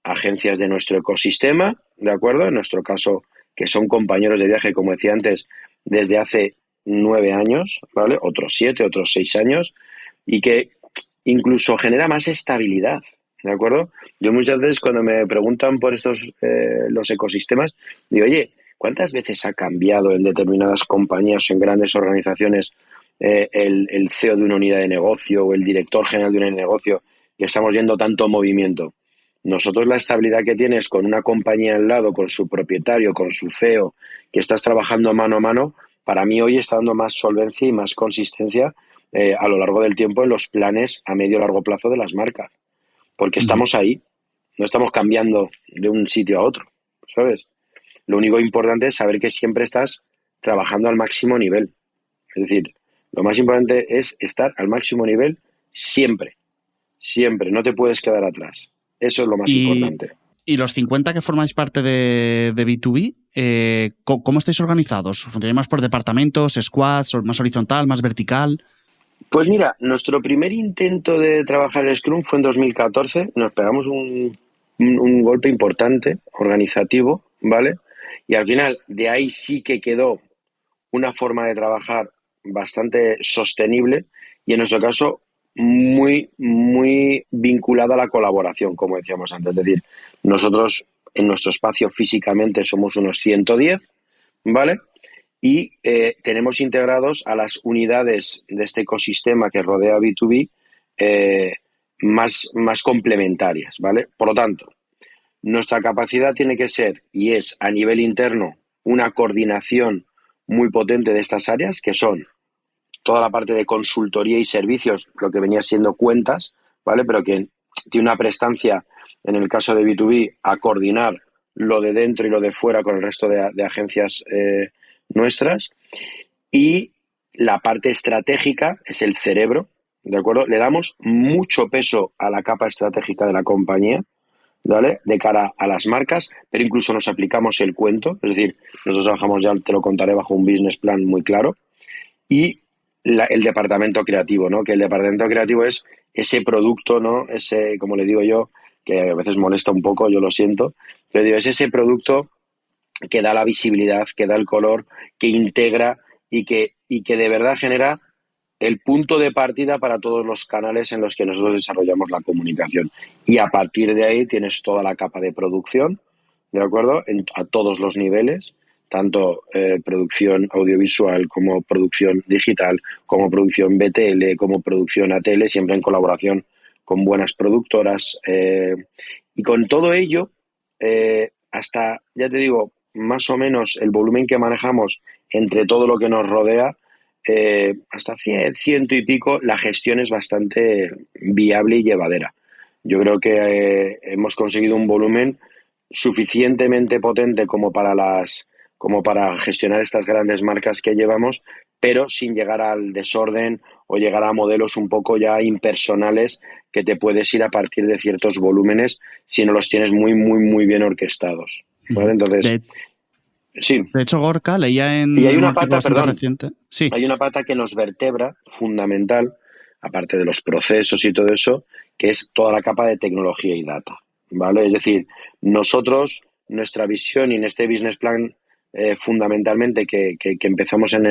agencias de nuestro ecosistema, ¿de acuerdo? En nuestro caso, que son compañeros de viaje, como decía antes, desde hace 9 años, ¿vale? Otros 7, otros 6 años, y que incluso genera más estabilidad, ¿de acuerdo? Yo muchas veces cuando me preguntan por estos los ecosistemas, digo, oye, ¿cuántas veces ha cambiado en determinadas compañías o en grandes organizaciones el CEO de una unidad de negocio o el director general de una unidad de negocio, que estamos viendo tanto movimiento? Nosotros la estabilidad que tienes con una compañía al lado, con su propietario, con su CEO, que estás trabajando mano a mano, para mí hoy está dando más solvencia y más consistencia a lo largo del tiempo en los planes a medio y largo plazo de las marcas. Porque estamos ahí, no estamos cambiando de un sitio a otro, ¿sabes? Lo único importante es saber que siempre estás trabajando al máximo nivel. Es decir, lo más importante es estar al máximo nivel siempre, siempre, no te puedes quedar atrás. Eso es lo más y, importante. y los 50 que formáis parte de B2B, ¿cómo estáis organizados? ¿Funcionáis más por departamentos, squads, más horizontal, más vertical? Pues mira, nuestro primer intento de trabajar en Scrum fue en 2014. Nos pegamos un golpe importante, organizativo, ¿vale? Y al final de ahí sí que quedó una forma de trabajar bastante sostenible y en nuestro caso muy, muy vinculada a la colaboración, como decíamos antes. Es decir, nosotros en nuestro espacio físicamente somos unos 110, ¿vale? Y tenemos integrados a las unidades de este ecosistema que rodea B2B eh, más complementarias, ¿vale? Por lo tanto, nuestra capacidad tiene que ser, y es a nivel interno, una coordinación muy potente de estas áreas, que son toda la parte de consultoría y servicios, lo que venía siendo cuentas, ¿vale? Pero que tiene una prestancia, en el caso de B2B, a coordinar lo de dentro y lo de fuera con el resto de agencias nuestras. Y la parte estratégica es el cerebro, ¿de acuerdo? Le damos mucho peso a la capa estratégica de la compañía, ¿vale? De cara a las marcas, pero incluso nos aplicamos el cuento, es decir, nosotros trabajamos, ya te lo contaré, bajo un business plan muy claro. Y el departamento creativo, ¿no? Que el departamento creativo es ese producto, ¿no? Ese, como le digo yo, que a veces molesta un poco, yo lo siento, pero digo, es ese producto que da la visibilidad, que da el color, que integra y que de verdad genera el punto de partida para todos los canales en los que nosotros desarrollamos la comunicación. Y a partir de ahí tienes toda la capa de producción, ¿de acuerdo? A todos los niveles, tanto producción audiovisual como producción digital, como producción BTL, como producción ATL, siempre en colaboración con buenas productoras. Y con todo ello, hasta, ya te digo, más o menos el volumen que manejamos entre todo lo que nos rodea, hasta 100, ciento y pico, la gestión es bastante viable y llevadera. Yo creo que hemos conseguido un volumen suficientemente potente como para gestionar estas grandes marcas que llevamos, pero sin llegar al desorden o llegar a modelos un poco ya impersonales que te puedes ir a partir de ciertos volúmenes si no los tienes muy, muy, muy bien orquestados, ¿vale? Entonces, De, sí. de hecho, Gorka, leía Y hay en un una artículo pata, bastante perdón, reciente. Sí. hay una pata que nos vertebra, fundamental, aparte de los procesos y todo eso, que es toda la capa de tecnología y data, ¿vale? Es decir, nosotros, nuestra visión y en este business plan, fundamentalmente, que empezamos en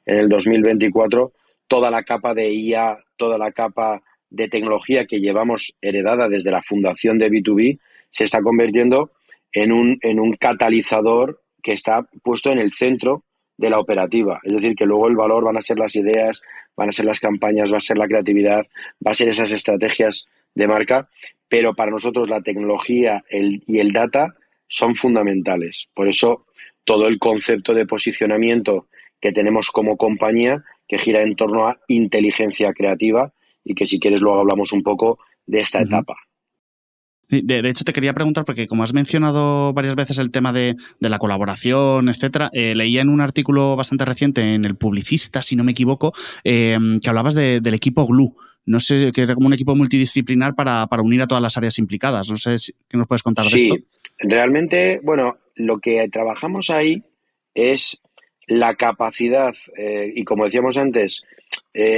el 2024, toda la capa de IA, toda la capa de tecnología que llevamos heredada desde la fundación de B2B, se está convirtiendo en un catalizador que está puesto en el centro de la operativa. Es decir, que luego el valor van a ser las ideas, van a ser las campañas, va a ser la creatividad, va a ser esas estrategias de marca, pero para nosotros la tecnología y el data son fundamentales. Por eso todo el concepto de posicionamiento que tenemos como compañía, que gira en torno a inteligencia creativa, y que si quieres luego hablamos un poco de esta etapa. Sí, de hecho, te quería preguntar, porque como has mencionado varias veces el tema de la colaboración, etcétera, leía en un artículo bastante reciente en El Publicista, si no me equivoco, que hablabas del equipo Glue. No sé, que era como un equipo multidisciplinar para unir a todas las áreas implicadas. No sé qué nos puedes contar de esto. Sí, realmente, bueno, lo que trabajamos ahí es la capacidad, y como decíamos antes,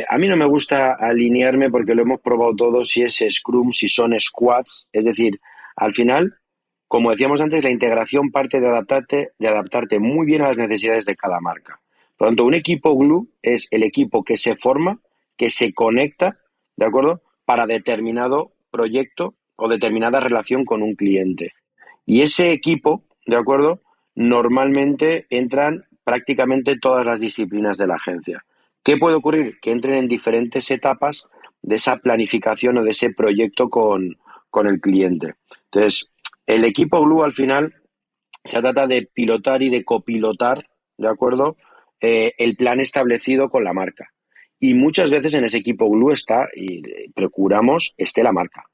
a mí no me gusta alinearme porque lo hemos probado todo, si es Scrum, si son squads, es decir, al final, como decíamos antes, la integración parte de adaptarte muy bien a las necesidades de cada marca. Por lo tanto, un equipo Glue es el equipo que se forma, que se conecta, ¿de acuerdo?, para determinado proyecto o determinada relación con un cliente. Y ese equipo, ¿de acuerdo?, normalmente entran prácticamente todas las disciplinas de la agencia. ¿Qué puede ocurrir? Que entren en diferentes etapas de esa planificación o de ese proyecto con el cliente. Entonces, el equipo Glue al final se trata de pilotar y de copilotar, ¿de acuerdo?, el plan establecido con la marca. Y muchas veces en ese equipo Glue está, y procuramos, esté la marca.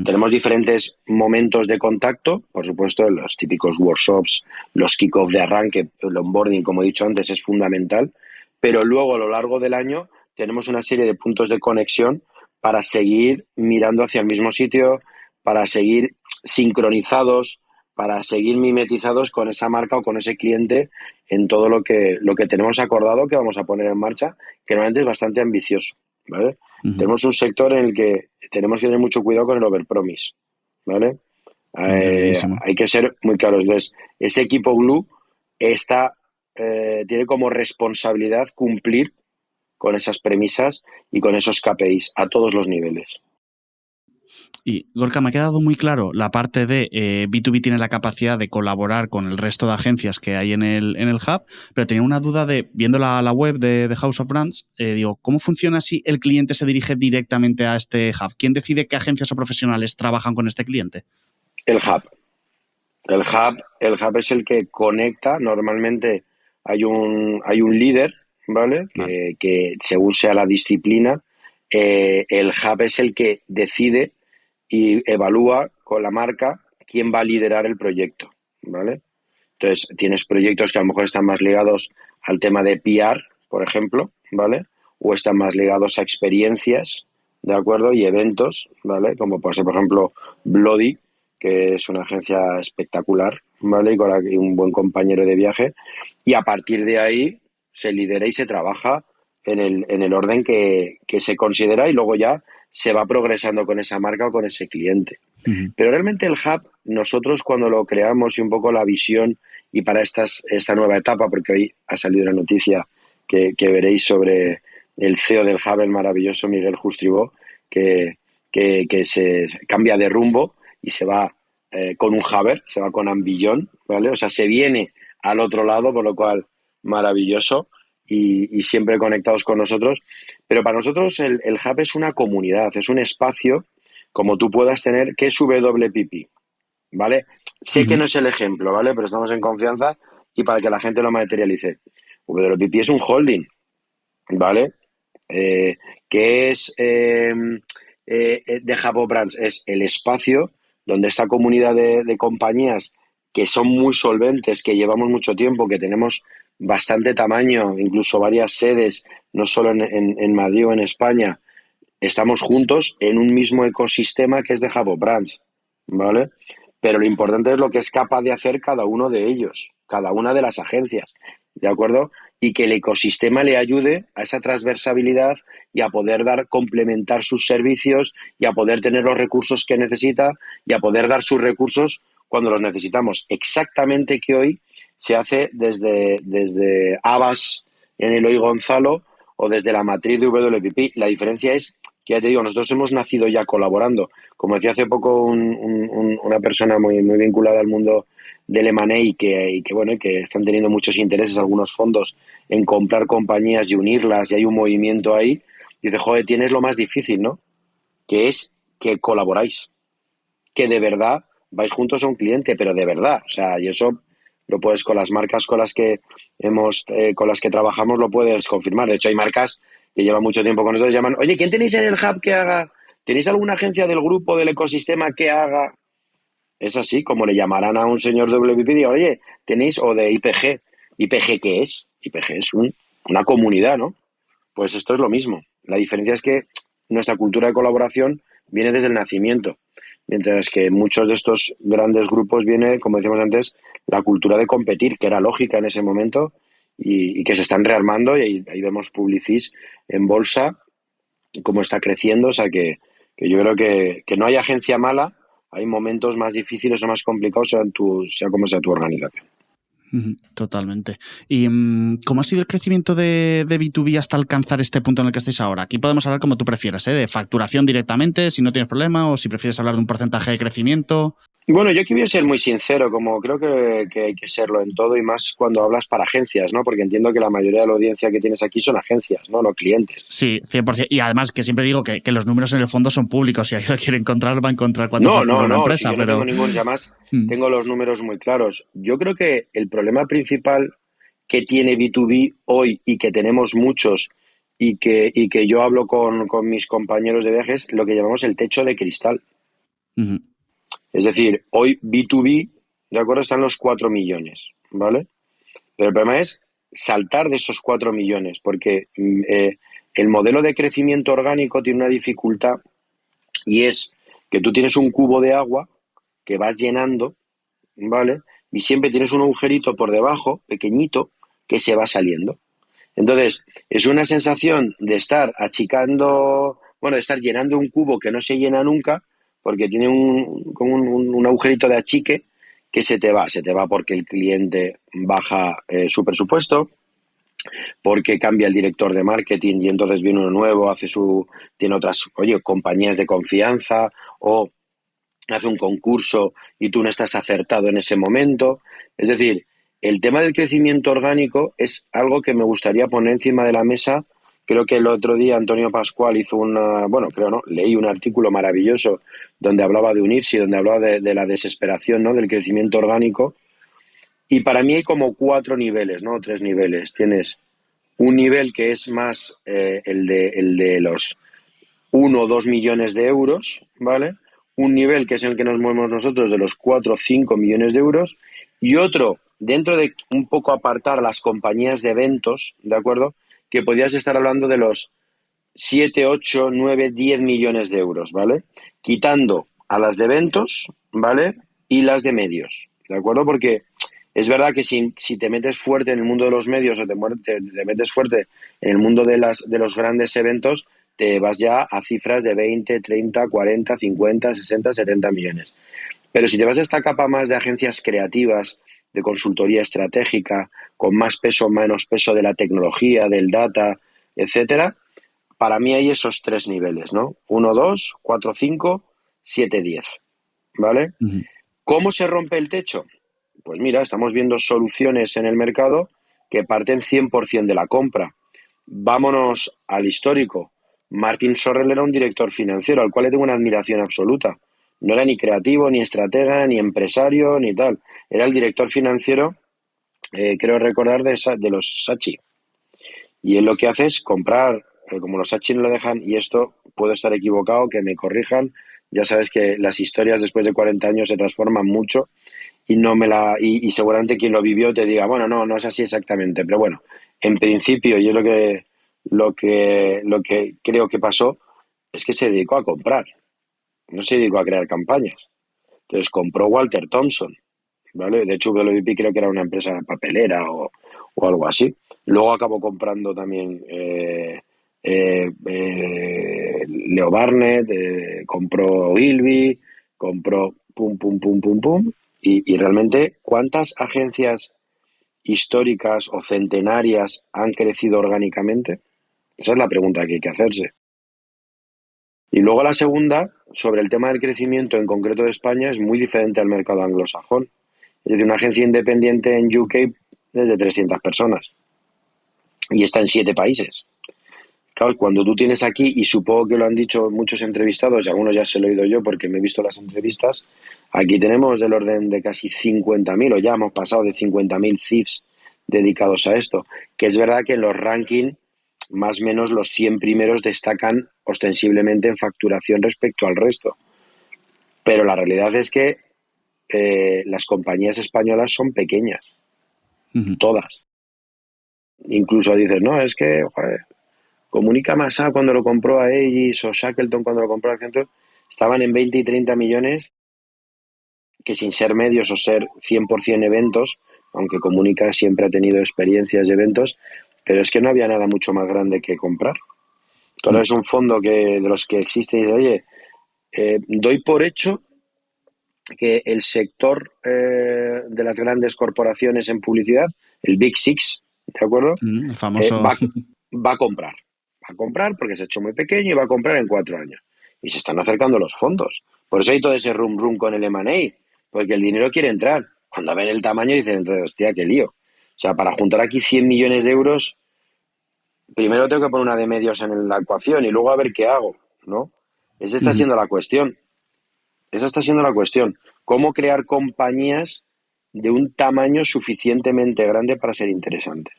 Tenemos diferentes momentos de contacto, por supuesto, los típicos workshops, los kick-off de arranque, el onboarding, como he dicho antes, es fundamental, pero luego a lo largo del año tenemos una serie de puntos de conexión para seguir mirando hacia el mismo sitio, para seguir sincronizados, para seguir mimetizados con esa marca o con ese cliente en todo lo que tenemos acordado que vamos a poner en marcha, que normalmente es bastante ambicioso, ¿vale? Tenemos un sector en el que tenemos que tener mucho cuidado con el overpromise, ¿vale? Entendidísimo. Hay que ser muy claros. Entonces, ese equipo Glue está tiene como responsabilidad cumplir con esas premisas y con esos KPIs a todos los niveles. Y Gorka, me ha quedado muy claro la parte de B2B tiene la capacidad de colaborar con el resto de agencias que hay en el hub, pero tenía una duda de, viendo la web de House of Brands, digo, ¿cómo funciona si el cliente se dirige directamente a este hub? ¿Quién decide qué agencias o profesionales trabajan con este cliente? El hub. El hub es el que conecta. Normalmente hay un líder, ¿vale? Vale. Que según sea la disciplina, el hub es el que decide y evalúa con la marca quién va a liderar el proyecto, ¿vale? Entonces, tienes proyectos que a lo mejor están más ligados al tema de PR, por ejemplo, ¿vale? O están más ligados a experiencias, ¿de acuerdo? Y eventos, ¿vale? Como puede ser, por ejemplo, Bloody, que es una agencia espectacular, ¿vale? Y con un buen compañero de viaje. Y a partir de ahí se lidera y se trabaja en el orden que se considera y luego ya se va progresando con esa marca o con ese cliente. Uh-huh. Pero realmente el hub, nosotros cuando lo creamos y un poco la visión y para esta nueva etapa, porque hoy ha salido una noticia que veréis sobre el CEO del hub, el maravilloso Miguel Justribó, que se cambia de rumbo y se va con un Haber, se va con Ambillón, ¿vale? O sea, se viene al otro lado, por lo cual maravilloso y siempre conectados con nosotros. Pero para nosotros el hub es una comunidad, es un espacio como tú puedas tener, que es WPP, ¿vale? Sé que Uh-huh. no es el ejemplo, ¿vale? Pero estamos en confianza y para que la gente lo materialice. WPP es un holding, ¿vale? Que es de Hub of Brands, es el espacio donde esta comunidad de compañías que son muy solventes, que llevamos mucho tiempo, que tenemos bastante tamaño, incluso varias sedes, no solo en Madrid o en España, estamos juntos en un mismo ecosistema que es de Hub of Brands, ¿vale? Pero lo importante es lo que es capaz de hacer cada uno de ellos, cada una de las agencias, ¿de acuerdo? Y que el ecosistema le ayude a esa transversabilidad y a poder complementar sus servicios y a poder tener los recursos que necesita y a poder dar sus recursos cuando los necesitamos. Exactamente que hoy se hace desde Abas en Eloy Gonzalo o desde la matriz de WPP. La diferencia es que, ya te digo, nosotros hemos nacido ya colaborando. Como decía hace poco una persona muy, muy vinculada al mundo del M&A y que, bueno, que están teniendo muchos intereses algunos fondos en comprar compañías y unirlas, y hay un movimiento ahí, dice, joder, tienes lo más difícil, ¿no? Que es que colaboráis, que de verdad vais juntos a un cliente, pero de verdad, o sea, y eso lo puedes con las marcas con las que trabajamos, lo puedes confirmar. De hecho, hay marcas que llevan mucho tiempo con nosotros y llaman, oye, ¿quién tenéis en el hub que haga? ¿Tenéis alguna agencia del grupo, del ecosistema que haga? Es así, como le llamarán a un señor de WPP y digan, oye, tenéis, o de IPG. ¿IPG qué es? IPG es una comunidad, ¿no? Pues esto es lo mismo. La diferencia es que nuestra cultura de colaboración viene desde el nacimiento, mientras que muchos de estos grandes grupos viene, como decíamos antes, la cultura de competir, que era lógica en ese momento y que se están rearmando, y ahí vemos Publicis en bolsa, cómo está creciendo. O sea que yo creo que no hay agencia mala, hay momentos más difíciles o más complicados, sea como sea tu organización. Totalmente. ¿Y cómo ha sido el crecimiento de B2B hasta alcanzar este punto en el que estáis ahora? Aquí podemos hablar como tú prefieras, ¿eh? De facturación directamente, si no tienes problema, o si prefieres hablar de un porcentaje de crecimiento. Bueno, yo aquí voy a ser muy sincero, como creo que hay que serlo en todo y más cuando hablas para agencias, ¿no? Porque entiendo que la mayoría de la audiencia que tienes aquí son agencias, ¿no? No clientes. Sí, 100%. Y además que siempre digo que los números en el fondo son públicos. Si alguien lo quiere encontrar, va a encontrar cuánto No, factura no, una no, si empresa, yo no tengo pero... ningún, si además tengo los números muy claros. Yo creo que el problema principal que tiene B2B hoy y que tenemos muchos y que yo hablo con mis compañeros de viajes, lo que llamamos el techo de cristal. Uh-huh. Es decir, hoy B2B, de acuerdo, están los 4 millones, ¿vale? Pero el problema es saltar de esos 4 millones, porque el modelo de crecimiento orgánico tiene una dificultad, y es que tú tienes un cubo de agua que vas llenando, ¿vale? Y siempre tienes un agujerito por debajo, pequeñito, que se va saliendo. Entonces, es una sensación de estar achicando, bueno, de estar llenando un cubo que no se llena nunca, porque tiene como un agujerito de achique ¿Qué se te va? Se te va porque el cliente baja su presupuesto, porque cambia el director de marketing y entonces viene uno nuevo, tiene otras, oye, compañías de confianza, o hace un concurso y tú no estás acertado en ese momento. Es decir, el tema del crecimiento orgánico es algo que me gustaría poner encima de la mesa. Creo que el otro día Antonio Pascual hizo creo no, leí un artículo maravilloso donde hablaba de unirse y donde hablaba de la desesperación, ¿no?, del crecimiento orgánico. Y para mí hay como 4 niveles, ¿no? 3 niveles. Tienes un nivel que es más el de los 1 o 2 millones de euros, ¿vale? Un nivel que es el que nos movemos nosotros de los 4 o 5 millones de euros, y otro dentro de un poco apartar las compañías de eventos, ¿de acuerdo? Que podías estar hablando de los 7 8 9 10 millones de euros, ¿vale? Quitando a las de eventos, ¿vale? Y las de medios, ¿de acuerdo? Porque es verdad que si te metes fuerte en el mundo de los medios o te metes fuerte en el mundo de los grandes eventos, te vas ya a cifras de 20, 30, 40, 50, 60, 70 millones. Pero si te vas a esta capa más de agencias creativas, de consultoría estratégica, con más peso o menos peso de la tecnología, del data, etcétera, para mí hay esos 3 niveles, ¿no? 1, 2, 4, 5, 7, 10, ¿vale? Uh-huh. ¿Cómo se rompe el techo? Pues mira, estamos viendo soluciones en el mercado que parten 100% de la compra. Vámonos al histórico. Martin Sorrell era un director financiero al cual le tengo una admiración absoluta. No era ni creativo, ni estratega, ni empresario, ni tal. Era el director financiero, creo recordar, de los Sachi. Y él lo que hace es comprar, como los Sachi no lo dejan, y esto puedo estar equivocado, que me corrijan. Ya sabes que las historias después de 40 años se transforman mucho y no me la y seguramente quien lo vivió te diga, bueno, no es así exactamente, pero bueno, en principio yo lo que creo que pasó es que se dedicó a comprar, no se dedicó a crear campañas. Entonces compró Walter Thompson, ¿vale? De hecho, WPP creo que era una empresa papelera o algo así. Luego acabó comprando también Leo Barnett, compró Gilby, compró pum, pum, pum, pum, pum. Y realmente, ¿cuántas agencias históricas o centenarias han crecido orgánicamente? Esa es la pregunta que hay que hacerse. Y luego la segunda, sobre el tema del crecimiento en concreto de España, es muy diferente al mercado anglosajón. Es decir, una agencia independiente en UK es de 300 personas y está en 7 países. Claro, cuando tú tienes aquí, y supongo que lo han dicho muchos entrevistados, y algunos ya se lo he oído yo porque me he visto las entrevistas, aquí tenemos del orden de casi 50.000, o ya hemos pasado de 50.000 CIFs dedicados a esto, que es verdad que en los rankings, más o menos los 100 primeros destacan ostensiblemente en facturación respecto al resto. Pero la realidad es que las compañías españolas son pequeñas, Uh-huh. todas. Incluso dices, no, es que, joder, Comunica Masa cuando lo compró a Aegis o Shackleton cuando lo compró a Accenture, estaban en 20 y 30 millones, que sin ser medios o ser 100% eventos, aunque Comunica siempre ha tenido experiencias de eventos, pero es que no había nada mucho más grande que comprar. Entonces es un fondo de los que existe y dice, oye, doy por hecho que el sector de las grandes corporaciones en publicidad, el Big Six, ¿de acuerdo? El famoso. Va a comprar. Va a comprar porque se ha hecho muy pequeño y va a comprar en 4 años. Y se están acercando los fondos. Por eso hay todo ese rum rum con el M&A, porque el dinero quiere entrar. Cuando ven el tamaño dicen, entonces, hostia, qué lío. O sea, para juntar aquí 100 millones de euros, primero tengo que poner una de medios en la ecuación y luego a ver qué hago, ¿no? Esa está Uh-huh. siendo la cuestión. Esa está siendo la cuestión. ¿Cómo crear compañías de un tamaño suficientemente grande para ser interesantes?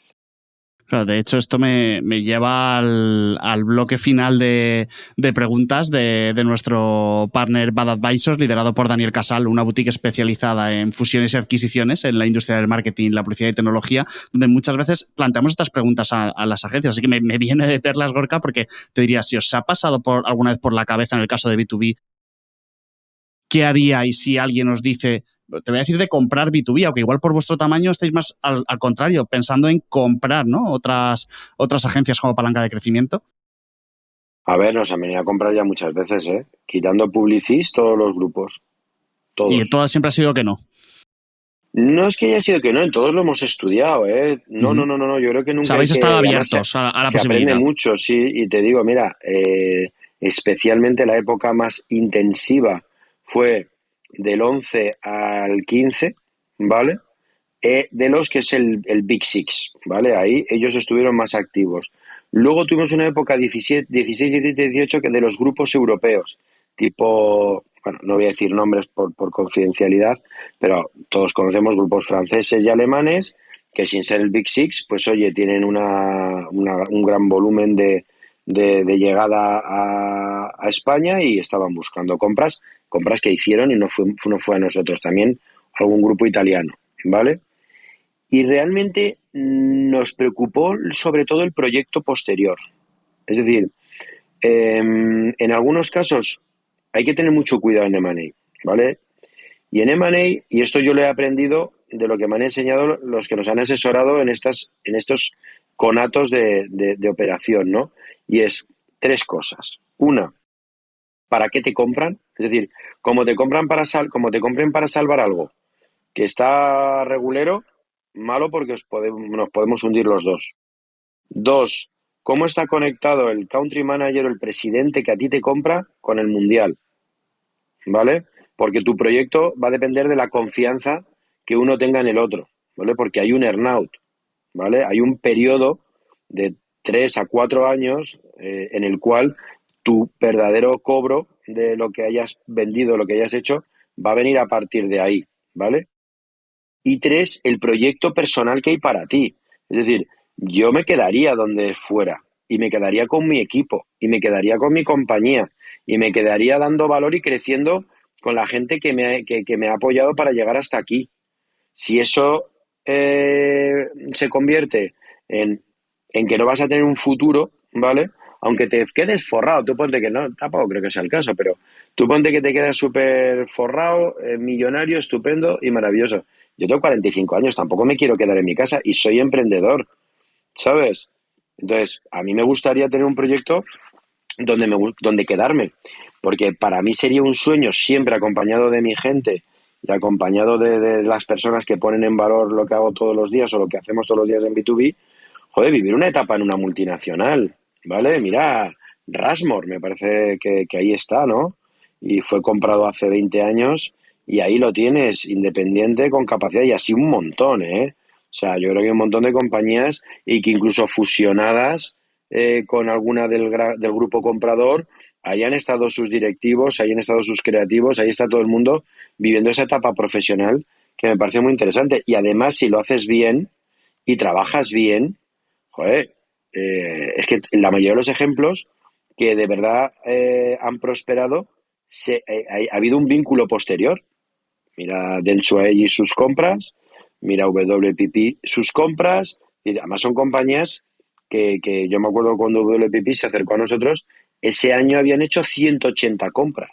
Claro, de hecho, esto me lleva al bloque final de preguntas de nuestro partner Bad Advisors, liderado por Daniel Casal, una boutique especializada en fusiones y adquisiciones en la industria del marketing, la publicidad y tecnología, donde muchas veces planteamos estas preguntas a las agencias. Así que me viene de perlas, Gorka, porque te diría, si os ha pasado alguna vez por la cabeza en el caso de B2B, ¿qué haríais si alguien os dice, te voy a decir de comprar B2B, aunque igual por vuestro tamaño estáis más al contrario, pensando en comprar, ¿no?, otras agencias como palanca de crecimiento? A ver, nos han venido a comprar ya muchas veces, ¿eh? Quitando Publicis, todos los grupos, Y todos. todas siempre ha sido que no. No es que haya sido que no, en todos lo hemos estudiado, ¿eh? No, Ujú. no, no, no, no, yo creo que O sea, nunca hay habéis estado que, y además abiertos a la se aprende posibilidad. mucho, sí, y te digo, mira, especialmente la época más intensiva fue del 11 al 15, ¿vale? De los que es el Big Six, ¿vale? Ahí ellos estuvieron más activos. Luego tuvimos una época 17, 16, 17, 18 que de los grupos europeos, tipo, bueno, no voy a decir nombres por confidencialidad, pero todos conocemos grupos franceses y alemanes que sin ser el Big Six, pues oye, tienen un gran volumen de llegada a España y estaban buscando compras que hicieron y no fue a nosotros, también algún grupo italiano, ¿vale? Y realmente nos preocupó sobre todo el proyecto posterior. Es decir, en algunos casos hay que tener mucho cuidado en M&A, ¿vale? Y en M&A, y esto yo lo he aprendido de lo que me han enseñado los que nos han asesorado en estos conatos de operación, ¿no? Y es tres cosas. Una, ¿para qué te compran? Es decir, como te compren para salvar algo que está regulero, malo porque nos podemos hundir los dos. Dos, ¿cómo está conectado el country manager o el presidente que a ti te compra con el mundial? ¿Vale? Porque tu proyecto va a depender de la confianza que uno tenga en el otro, ¿vale? Porque hay un earnout, ¿vale? Hay un periodo de 3 a 4 años en el cual tu verdadero cobro de lo que hayas vendido, lo que hayas hecho, va a venir a partir de ahí, ¿vale? Y tres, el proyecto personal que hay para ti. Es decir, yo me quedaría donde fuera y me quedaría con mi equipo y me quedaría con mi compañía y me quedaría dando valor y creciendo con la gente que me ha apoyado para llegar hasta aquí. Si eso se convierte en, en que no vas a tener un futuro, ¿vale? Aunque te quedes forrado, tú ponte que no, tampoco creo que sea el caso, pero tú ponte que te quedas súper forrado, millonario, estupendo y maravilloso. Yo tengo 45 años, tampoco me quiero quedar en mi casa y soy emprendedor, ¿sabes? Entonces, a mí me gustaría tener un proyecto donde quedarme, porque para mí sería un sueño siempre acompañado de mi gente y acompañado de las personas que ponen en valor lo que hago todos los días o lo que hacemos todos los días en B2B, joder, vivir una etapa en una multinacional, ¿vale? Mira, Rasmor, me parece que ahí está, ¿no? Y fue comprado hace 20 años y ahí lo tienes, independiente, con capacidad y así un montón, ¿eh? O sea, yo creo que hay un montón de compañías y que incluso fusionadas con alguna del grupo comprador, ahí han estado sus directivos, ahí han estado sus creativos, ahí está todo el mundo viviendo esa etapa profesional que me parece muy interesante. Y además, si lo haces bien y trabajas bien, joder, es que la mayoría de los ejemplos que de verdad han prosperado, ha habido un vínculo posterior. Mira Dentsuai y sus compras, mira WPP sus compras, y además son compañías que yo me acuerdo cuando WPP se acercó a nosotros, ese año habían hecho 180 compras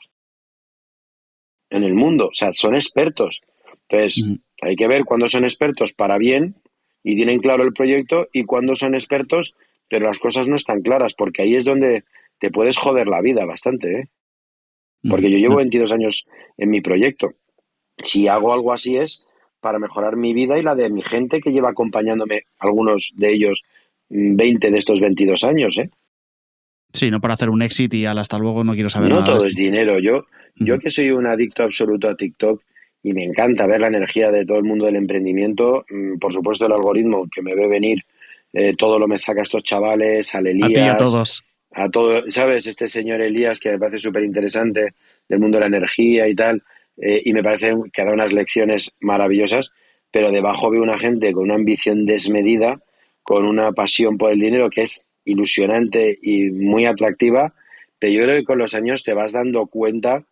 en el mundo, o sea, son expertos. Entonces, Ujú. hay que ver cuándo son expertos para bien y tienen claro el proyecto y cuándo son expertos, pero las cosas no están claras, porque ahí es donde te puedes joder la vida bastante, ¿eh? Ujú. Porque yo llevo No. 22 años en mi proyecto. Si hago algo así es para mejorar mi vida y la de mi gente que lleva acompañándome, algunos de ellos, 20 de estos 22 años, ¿eh? Sí, no para hacer un exit y al hasta luego no quiero saber No nada de todo es esto. dinero. Yo Ujú. que soy un adicto absoluto a TikTok y me encanta ver la energía de todo el mundo del emprendimiento, por supuesto el algoritmo que me ve venir, todo lo me saca a estos chavales, al A ti y a Elías, todos. a todo, ¿sabes? Este señor Elías que me parece súper interesante del mundo de la energía y tal, y me parece que da unas lecciones maravillosas, pero debajo veo una gente con una ambición desmedida, con una pasión por el dinero que es ilusionante y muy atractiva, pero yo creo que con los años te vas dando cuenta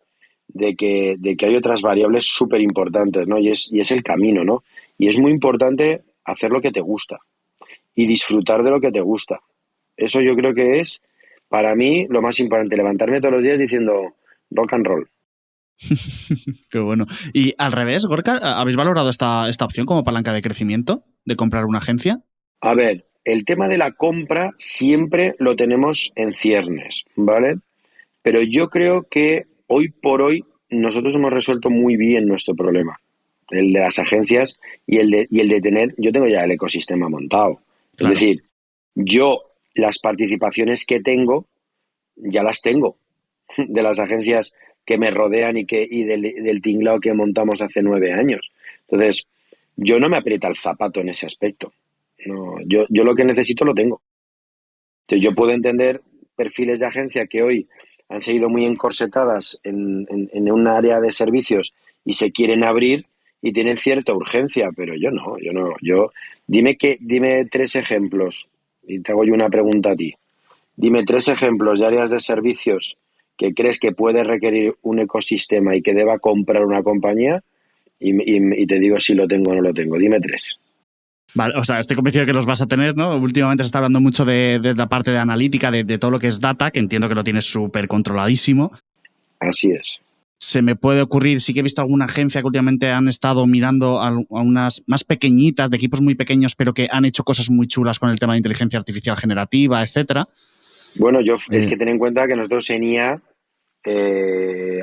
de que hay otras variables súper importantes, ¿no? Y es el camino, ¿no? Y es muy importante hacer lo que te gusta y disfrutar de lo que te gusta. Eso yo creo que es, para mí, lo más importante, levantarme todos los días diciendo rock and roll. Qué bueno. Y al revés, Gorka, ¿habéis valorado esta opción como palanca de crecimiento de comprar una agencia? A ver, el tema de la compra siempre lo tenemos en ciernes, ¿vale? Pero yo creo que hoy por hoy nosotros hemos resuelto muy bien nuestro problema. el de las agencias y el de tener, yo tengo ya el ecosistema montado. Es Claro. decir, yo las participaciones que tengo, ya las tengo de las agencias que me rodean y del tinglao que montamos hace 9 años. Entonces, yo no me aprieta el zapato en ese aspecto. No, yo lo que necesito lo tengo. Entonces, yo puedo entender perfiles de agencia que hoy han seguido muy encorsetadas en un área de servicios y se quieren abrir y tienen cierta urgencia, pero yo no. Dime 3 ejemplos, y te hago yo una pregunta a ti. Dime 3 ejemplos de áreas de servicios que crees que puede requerir un ecosistema y que deba comprar una compañía y te digo si lo tengo o no lo tengo. Dime 3. Vale, o sea, estoy convencido de que los vas a tener, ¿no? Últimamente se está hablando mucho de la parte de analítica, de todo lo que es data, que entiendo que lo tienes súper controladísimo. Así es. Se me puede ocurrir, sí que he visto alguna agencia que últimamente han estado mirando a unas más pequeñitas, de equipos muy pequeños, pero que han hecho cosas muy chulas con el tema de inteligencia artificial generativa, etcétera. Bueno, es que ten en cuenta que nosotros en IA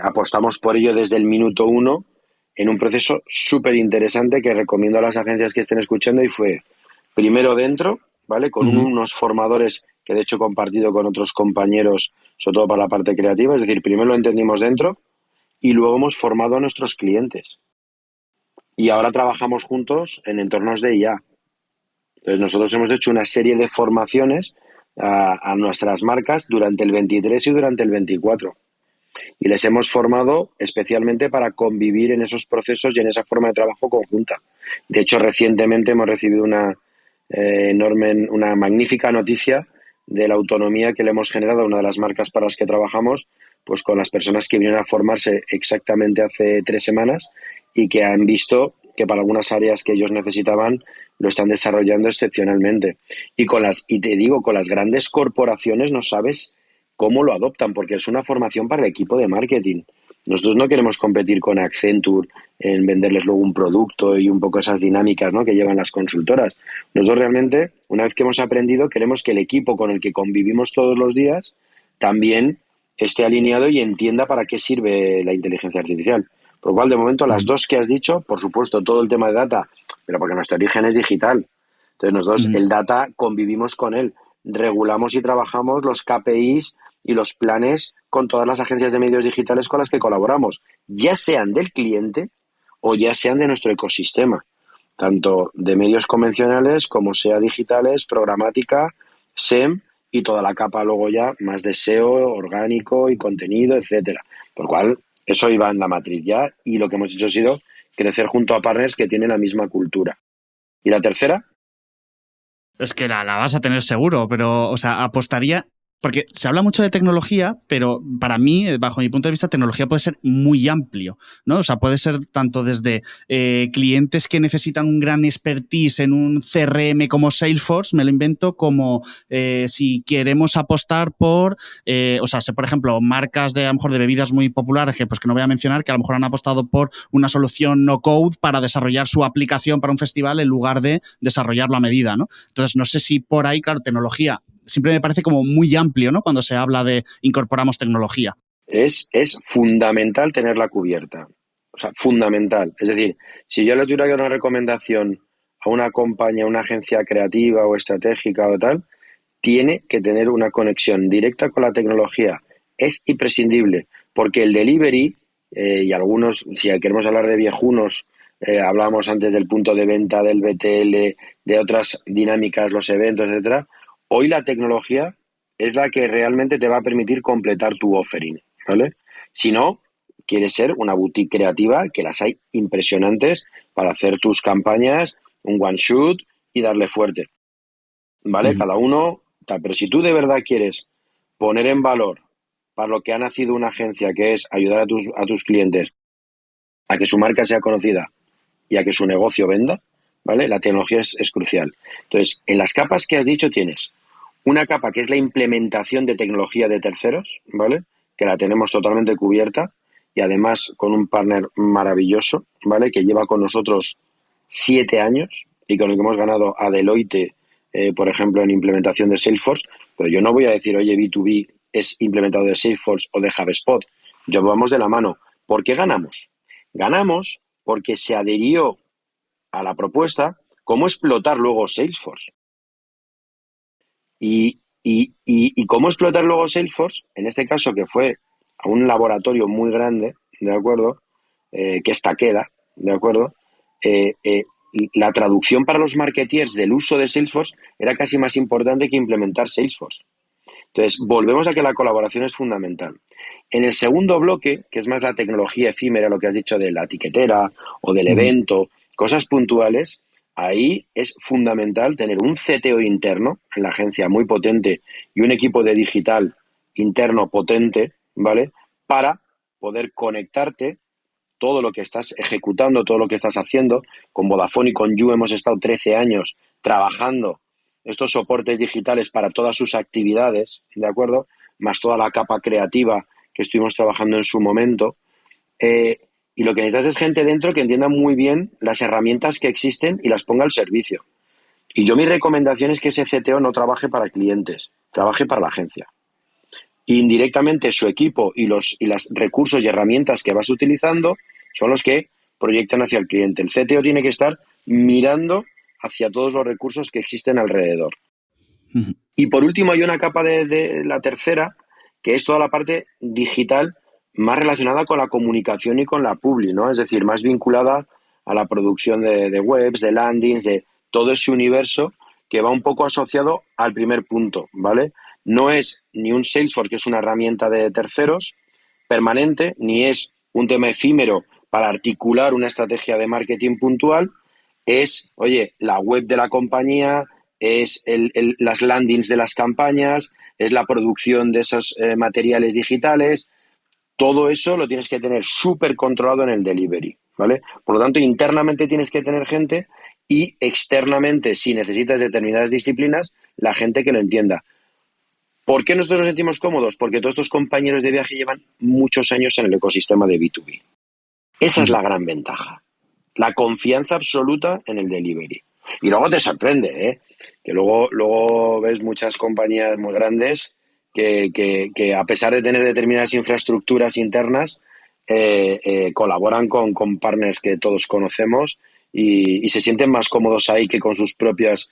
apostamos por ello desde el minuto 1 en un proceso súper interesante que recomiendo a las agencias que estén escuchando y fue primero dentro, ¿vale? Con unos formadores que de hecho he compartido con otros compañeros, sobre todo para la parte creativa, es decir, primero lo entendimos dentro y luego hemos formado a nuestros clientes. Y ahora trabajamos juntos en entornos de IA. Entonces nosotros hemos hecho una serie de formaciones a nuestras marcas durante el 23 y durante el 24. Y les hemos formado especialmente para convivir en esos procesos y en esa forma de trabajo conjunta. De hecho, recientemente hemos recibido una magnífica noticia de la autonomía que le hemos generado a una de las marcas para las que trabajamos, pues con las personas que vinieron a formarse exactamente hace 3 semanas y que han visto que para algunas áreas que ellos necesitaban lo están desarrollando excepcionalmente. Y te digo, con las grandes corporaciones no sabes cómo lo adoptan, porque es una formación para el equipo de marketing. Nosotros no queremos competir con Accenture en venderles luego un producto y un poco esas dinámicas, ¿no?, que llevan las consultoras. Nosotros realmente, una vez que hemos aprendido, queremos que el equipo con el que convivimos todos los días también esté alineado y entienda para qué sirve la inteligencia artificial. Por lo cual, de momento, las dos que has dicho, por supuesto, todo el tema de data, pero porque nuestro origen es digital. Entonces, nosotros el data convivimos con él, regulamos y trabajamos los KPIs y los planes con todas las agencias de medios digitales con las que colaboramos, ya sean del cliente o ya sean de nuestro ecosistema, tanto de medios convencionales como sea digitales, programática, SEM y toda la capa luego ya más de SEO, orgánico y contenido, etcétera. Por lo cual, eso iba en la matriz ya y lo que hemos hecho ha sido crecer junto a partners que tienen la misma cultura. ¿Y la tercera? Es que la vas a tener seguro, pero, o sea, apostaría. Porque se habla mucho de tecnología, pero para mí, bajo mi punto de vista, tecnología puede ser muy amplio, ¿no? O sea, puede ser tanto desde clientes que necesitan un gran expertise en un CRM como Salesforce, me lo invento, como si queremos apostar por, o sea, por ejemplo, marcas de a lo mejor de bebidas muy populares que no voy a mencionar, que a lo mejor han apostado por una solución no code para desarrollar su aplicación para un festival en lugar de desarrollarlo a medida, ¿no? Entonces, no sé si por ahí, claro, tecnología siempre me parece como muy amplio, ¿no?, cuando se habla de incorporamos tecnología. Es fundamental tenerla cubierta. O sea, fundamental. Es decir, si yo le tuviera que dar una recomendación a una compañía, a una agencia creativa o estratégica o tal, tiene que tener una conexión directa con la tecnología. Es imprescindible, porque el delivery, y algunos, si queremos hablar de viejunos, hablábamos antes del punto de venta, del BTL, de otras dinámicas, los eventos, etcétera. Hoy la tecnología es la que realmente te va a permitir completar tu offering, ¿vale? Si no, quieres ser una boutique creativa, que las hay impresionantes para hacer tus campañas, un one shoot y darle fuerte, ¿vale? Cada uno, tal. Pero si tú de verdad quieres poner en valor para lo que ha nacido una agencia, que es ayudar a tus clientes a que su marca sea conocida y a que su negocio venda, ¿vale? La tecnología es crucial. Entonces, en las capas que has dicho tienes una capa que es la implementación de tecnología de terceros, ¿vale?, que la tenemos totalmente cubierta y además con un partner maravilloso, ¿vale?, que lleva con nosotros 7 años y con el que hemos ganado a Deloitte, por ejemplo, en implementación de Salesforce. Pero yo no voy a decir, oye, B2B es implementado de Salesforce o de HubSpot. Yo vamos de la mano. ¿Por qué ganamos? Ganamos porque se adhirió a la propuesta, cómo explotar luego Salesforce. Y cómo explotar luego Salesforce, en este caso que fue a un laboratorio muy grande, ¿de acuerdo? Que es Takeda, ¿de acuerdo? La traducción para los marketeers del uso de Salesforce era casi más importante que implementar Salesforce. Entonces, volvemos a que la colaboración es fundamental. En el segundo bloque, que es más la tecnología efímera, lo que has dicho de la etiquetera o del evento, cosas puntuales, ahí es fundamental tener un CTO interno en la agencia muy potente y un equipo de digital interno potente, ¿vale? Para poder conectarte todo lo que estás ejecutando, todo lo que estás haciendo. Con Vodafone y con You hemos estado 13 años trabajando estos soportes digitales para todas sus actividades, ¿de acuerdo? Más toda la capa creativa que estuvimos trabajando en su momento. Y lo que necesitas es gente dentro que entienda muy bien las herramientas que existen y las ponga al servicio. Y yo mi recomendación es que ese CTO no trabaje para clientes, trabaje para la agencia. Indirectamente su equipo y los recursos y herramientas que vas utilizando son los que proyectan hacia el cliente. El CTO tiene que estar mirando hacia todos los recursos que existen alrededor. Y por último hay una capa de la tercera, que es toda la parte digital más relacionada con la comunicación y con la publi, ¿no? Es decir, más vinculada a la producción de webs, de landings, de todo ese universo que va un poco asociado al primer punto, ¿vale? No es ni un Salesforce, que es una herramienta de terceros permanente, ni es un tema efímero para articular una estrategia de marketing puntual. Es, oye, la web de la compañía, es las landings de las campañas, es la producción de esos materiales digitales. Todo eso lo tienes que tener súper controlado en el delivery, ¿vale? Por lo tanto, internamente tienes que tener gente y externamente, si necesitas determinadas disciplinas, la gente que lo entienda. ¿Por qué nosotros nos sentimos cómodos? Porque todos estos compañeros de viaje llevan muchos años en el ecosistema de B2B. Esa es la gran ventaja. La confianza absoluta en el delivery. Y luego te sorprende, ¿eh? Que luego ves muchas compañías muy grandes que a pesar de tener determinadas infraestructuras internas, colaboran con partners que todos conocemos y se sienten más cómodos ahí que con sus propias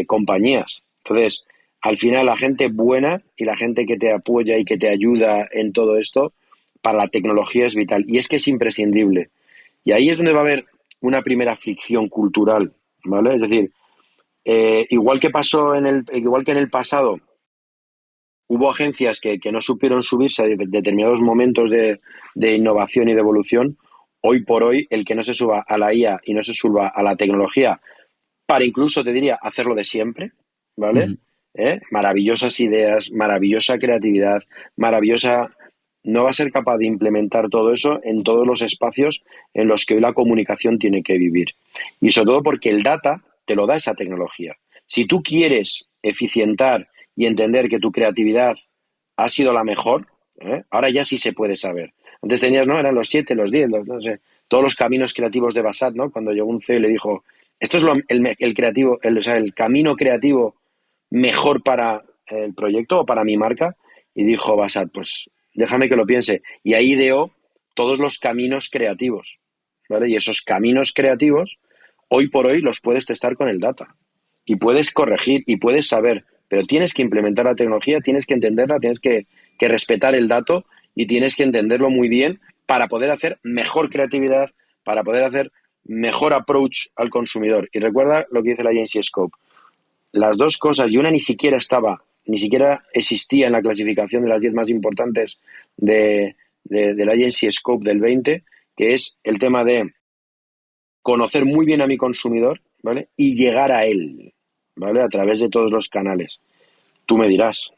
compañías. Entonces, al final, la gente buena y la gente que te apoya y que te ayuda en todo esto, para la tecnología es vital. Y es que es imprescindible. Y ahí es donde va a haber una primera fricción cultural, ¿vale? Es decir, igual que en el pasado, hubo agencias que no supieron subirse a determinados momentos de innovación y de evolución. Hoy por hoy, el que no se suba a la IA y no se suba a la tecnología, para incluso, te diría, hacerlo de siempre, ¿vale? Maravillosas ideas, maravillosa creatividad, maravillosa. No va a ser capaz de implementar todo eso en todos los espacios en los que hoy la comunicación tiene que vivir. Y sobre todo porque el data te lo da esa tecnología. Si tú quieres eficientar y entender que tu creatividad ha sido la mejor, ahora ya sí se puede saber. Antes tenías, ¿no? Eran los 7, los 10, no sé, todos los caminos creativos de Basat, ¿no? Cuando llegó un CEO y le dijo, esto es el creativo, o sea, el camino creativo mejor para el proyecto o para mi marca. Y dijo Basat, pues déjame que lo piense. Y ahí ideó todos los caminos creativos, ¿vale? Y esos caminos creativos, hoy por hoy, los puedes testar con el data. Y puedes corregir y puedes saber, pero tienes que implementar la tecnología, tienes que entenderla, tienes que respetar el dato y tienes que entenderlo muy bien para poder hacer mejor creatividad, para poder hacer mejor approach al consumidor. Y recuerda lo que dice la Agency Scope. Las dos cosas, y una ni siquiera existía en la clasificación de las 10 más importantes de la Agency Scope del 20, que es el tema de conocer muy bien a mi consumidor, ¿vale? Y llegar a él, ¿vale? A través de todos los canales. Tú me dirás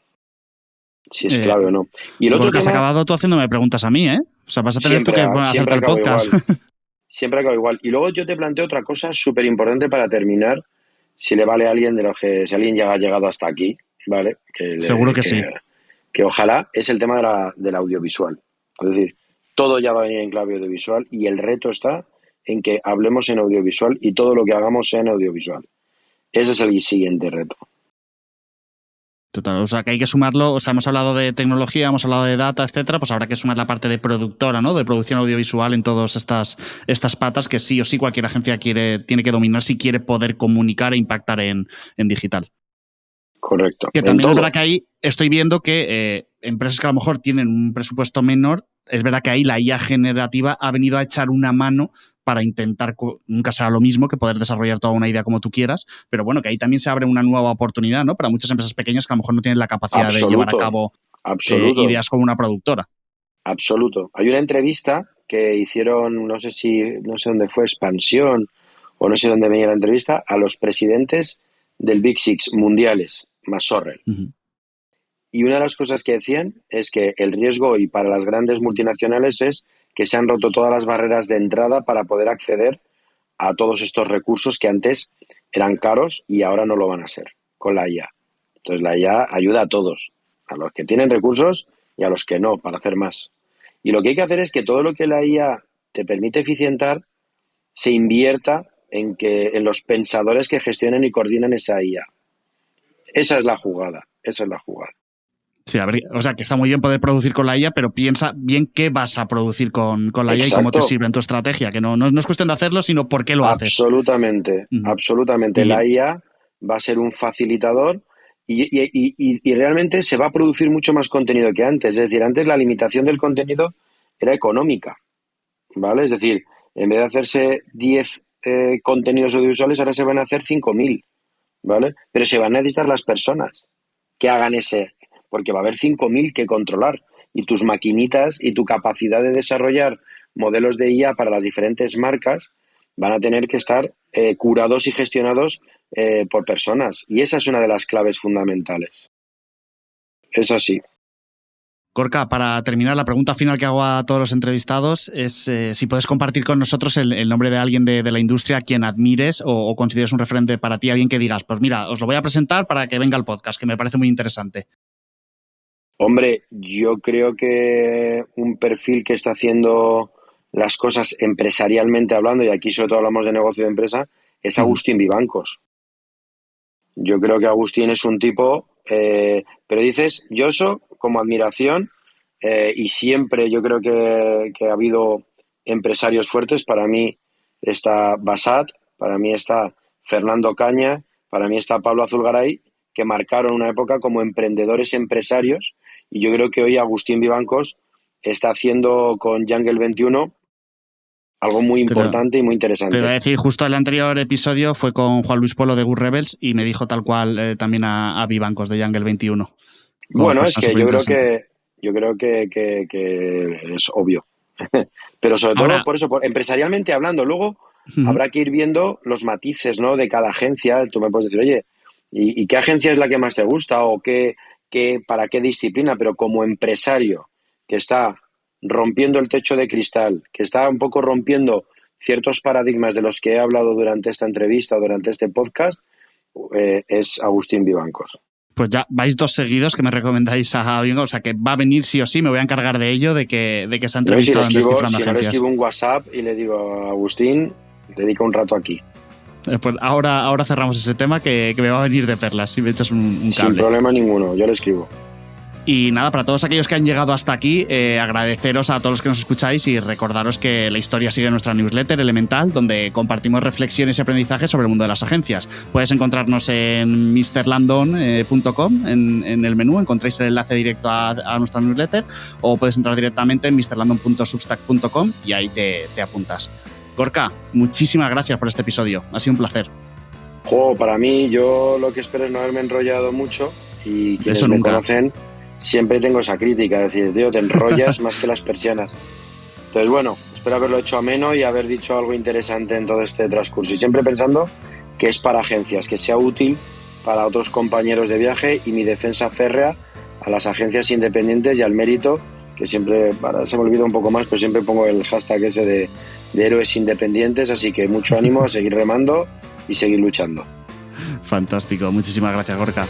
si es clave o no. Y el otro Gorka, has tema, acabado tú haciéndome preguntas a mí, ¿eh? O sea, vas a tener tú que hacerte siempre el acabo podcast. igual. Siempre acabo igual. Y luego yo te planteo otra cosa súper importante para terminar, si le vale a alguien si alguien ya ha llegado hasta aquí, ¿vale? Seguro que sí. Que ojalá es el tema del audiovisual. Es decir, todo ya va a venir en clave audiovisual y el reto está en que hablemos en audiovisual y todo lo que hagamos sea en audiovisual. Ese es el siguiente reto. Total, o sea que hay que sumarlo, o sea, hemos hablado de tecnología, hemos hablado de data, etcétera, pues habrá que sumar la parte de productora, ¿no? De producción audiovisual en todas estas patas que sí o sí cualquier agencia tiene que dominar si quiere poder comunicar e impactar en digital. Correcto. Que también es verdad que ahí estoy viendo que empresas que a lo mejor tienen un presupuesto menor, es verdad que ahí la IA generativa ha venido a echar una mano para intentar, nunca será lo mismo que poder desarrollar toda una idea como tú quieras, pero bueno, que ahí también se abre una nueva oportunidad, ¿no? Para muchas empresas pequeñas que a lo mejor no tienen la capacidad de llevar a cabo ideas como una productora. Absoluto. Hay una entrevista que hicieron, no sé dónde fue, Expansión, o no sé dónde venía la entrevista, a los presidentes del Big Six mundiales, más Sorrell. Uh-huh. Y una de las cosas que decían es que el riesgo hoy para las grandes multinacionales es que se han roto todas las barreras de entrada para poder acceder a todos estos recursos que antes eran caros y ahora no lo van a ser con la IA. Entonces la IA ayuda a todos, a los que tienen recursos y a los que no, para hacer más. Y lo que hay que hacer es que todo lo que la IA te permite eficientar se invierta en los pensadores que gestionen y coordinan esa IA. Esa es la jugada. Sí, a ver, o sea, que está muy bien poder producir con la IA, pero piensa bien qué vas a producir con la IA. Exacto. Y cómo te sirve en tu estrategia, que no es cuestión de hacerlo, sino por qué lo haces. Absolutamente. La IA va a ser un facilitador y realmente se va a producir mucho más contenido que antes. Es decir, antes la limitación del contenido era económica, ¿vale? Es decir, en vez de hacerse 10 contenidos audiovisuales, ahora se van a hacer 5.000, ¿vale? Pero se van a necesitar las personas que hagan porque va a haber 5.000 que controlar y tus maquinitas y tu capacidad de desarrollar modelos de IA para las diferentes marcas van a tener que estar curados y gestionados por personas. Y esa es una de las claves fundamentales. Es así. Gorka, para terminar, la pregunta final que hago a todos los entrevistados es si puedes compartir con nosotros el nombre de alguien de la industria a quien admires o consideres un referente para ti, alguien que digas, pues mira, os lo voy a presentar para que venga el podcast, que me parece muy interesante. Hombre, yo creo que un perfil que está haciendo las cosas empresarialmente hablando, y aquí sobre todo hablamos de negocio de empresa, es Agustín Vivancos. Yo creo que Agustín es un tipo, pero dices, yo eso como admiración, y siempre yo creo que ha habido empresarios fuertes. Para mí está Basat, para mí está Fernando Caña, para mí está Pablo Azulgaray, que marcaron una época como emprendedores empresarios, y yo creo que hoy Agustín Vivancos está haciendo con Jungle 21 algo muy importante y muy interesante. Te voy a decir, justo el anterior episodio fue con Juan Luis Polo de Good Rebels y me dijo tal cual también a Vivancos de Jungle 21. Bueno, es que yo creo que es obvio. Pero sobre todo, por eso, empresarialmente hablando, luego habrá que ir viendo los matices, ¿no?, de cada agencia. Tú me puedes decir, oye, ¿y qué agencia es la que más te gusta? O para qué disciplina, pero como empresario que está rompiendo el techo de cristal, que está un poco rompiendo ciertos paradigmas de los que he hablado durante esta entrevista o durante este podcast, es Agustín Vivancos. Pues ya vais 2 seguidos que me recomendáis a Vivancos, o sea que va a venir sí o sí, me voy a encargar de ello, de que se ha entrevistado en Descifrando Agencias. Si no le escribo un WhatsApp y le digo, Agustín, dedica un rato aquí. Pues ahora cerramos ese tema que me va a venir de perlas si me echas un cable. Sin problema ninguno, yo le escribo. Y nada, para todos aquellos que han llegado hasta aquí, agradeceros a todos los que nos escucháis y recordaros que la historia sigue en nuestra newsletter Elemental, donde compartimos reflexiones y aprendizajes sobre el mundo de las agencias. Puedes encontrarnos en mrlandon.com, en el menú encontráis el enlace directo a nuestra newsletter, o puedes entrar directamente en mrlandon.substack.com y ahí te apuntas. Gorka, muchísimas gracias por este episodio, ha sido un placer. Para mí, yo lo que espero es no haberme enrollado mucho, y quienes me conocen siempre tengo esa crítica, es decir, tío, te enrollas más que las persianas. Entonces, bueno, espero haberlo hecho ameno y haber dicho algo interesante en todo este transcurso. Y siempre pensando que es para agencias, que sea útil para otros compañeros de viaje, y mi defensa férrea a las agencias independientes y al mérito, que siempre, ahora se me olvida un poco más, pero siempre pongo el hashtag ese de héroes independientes, así que mucho ánimo a seguir remando y seguir luchando. Fantástico, muchísimas gracias, Gorka.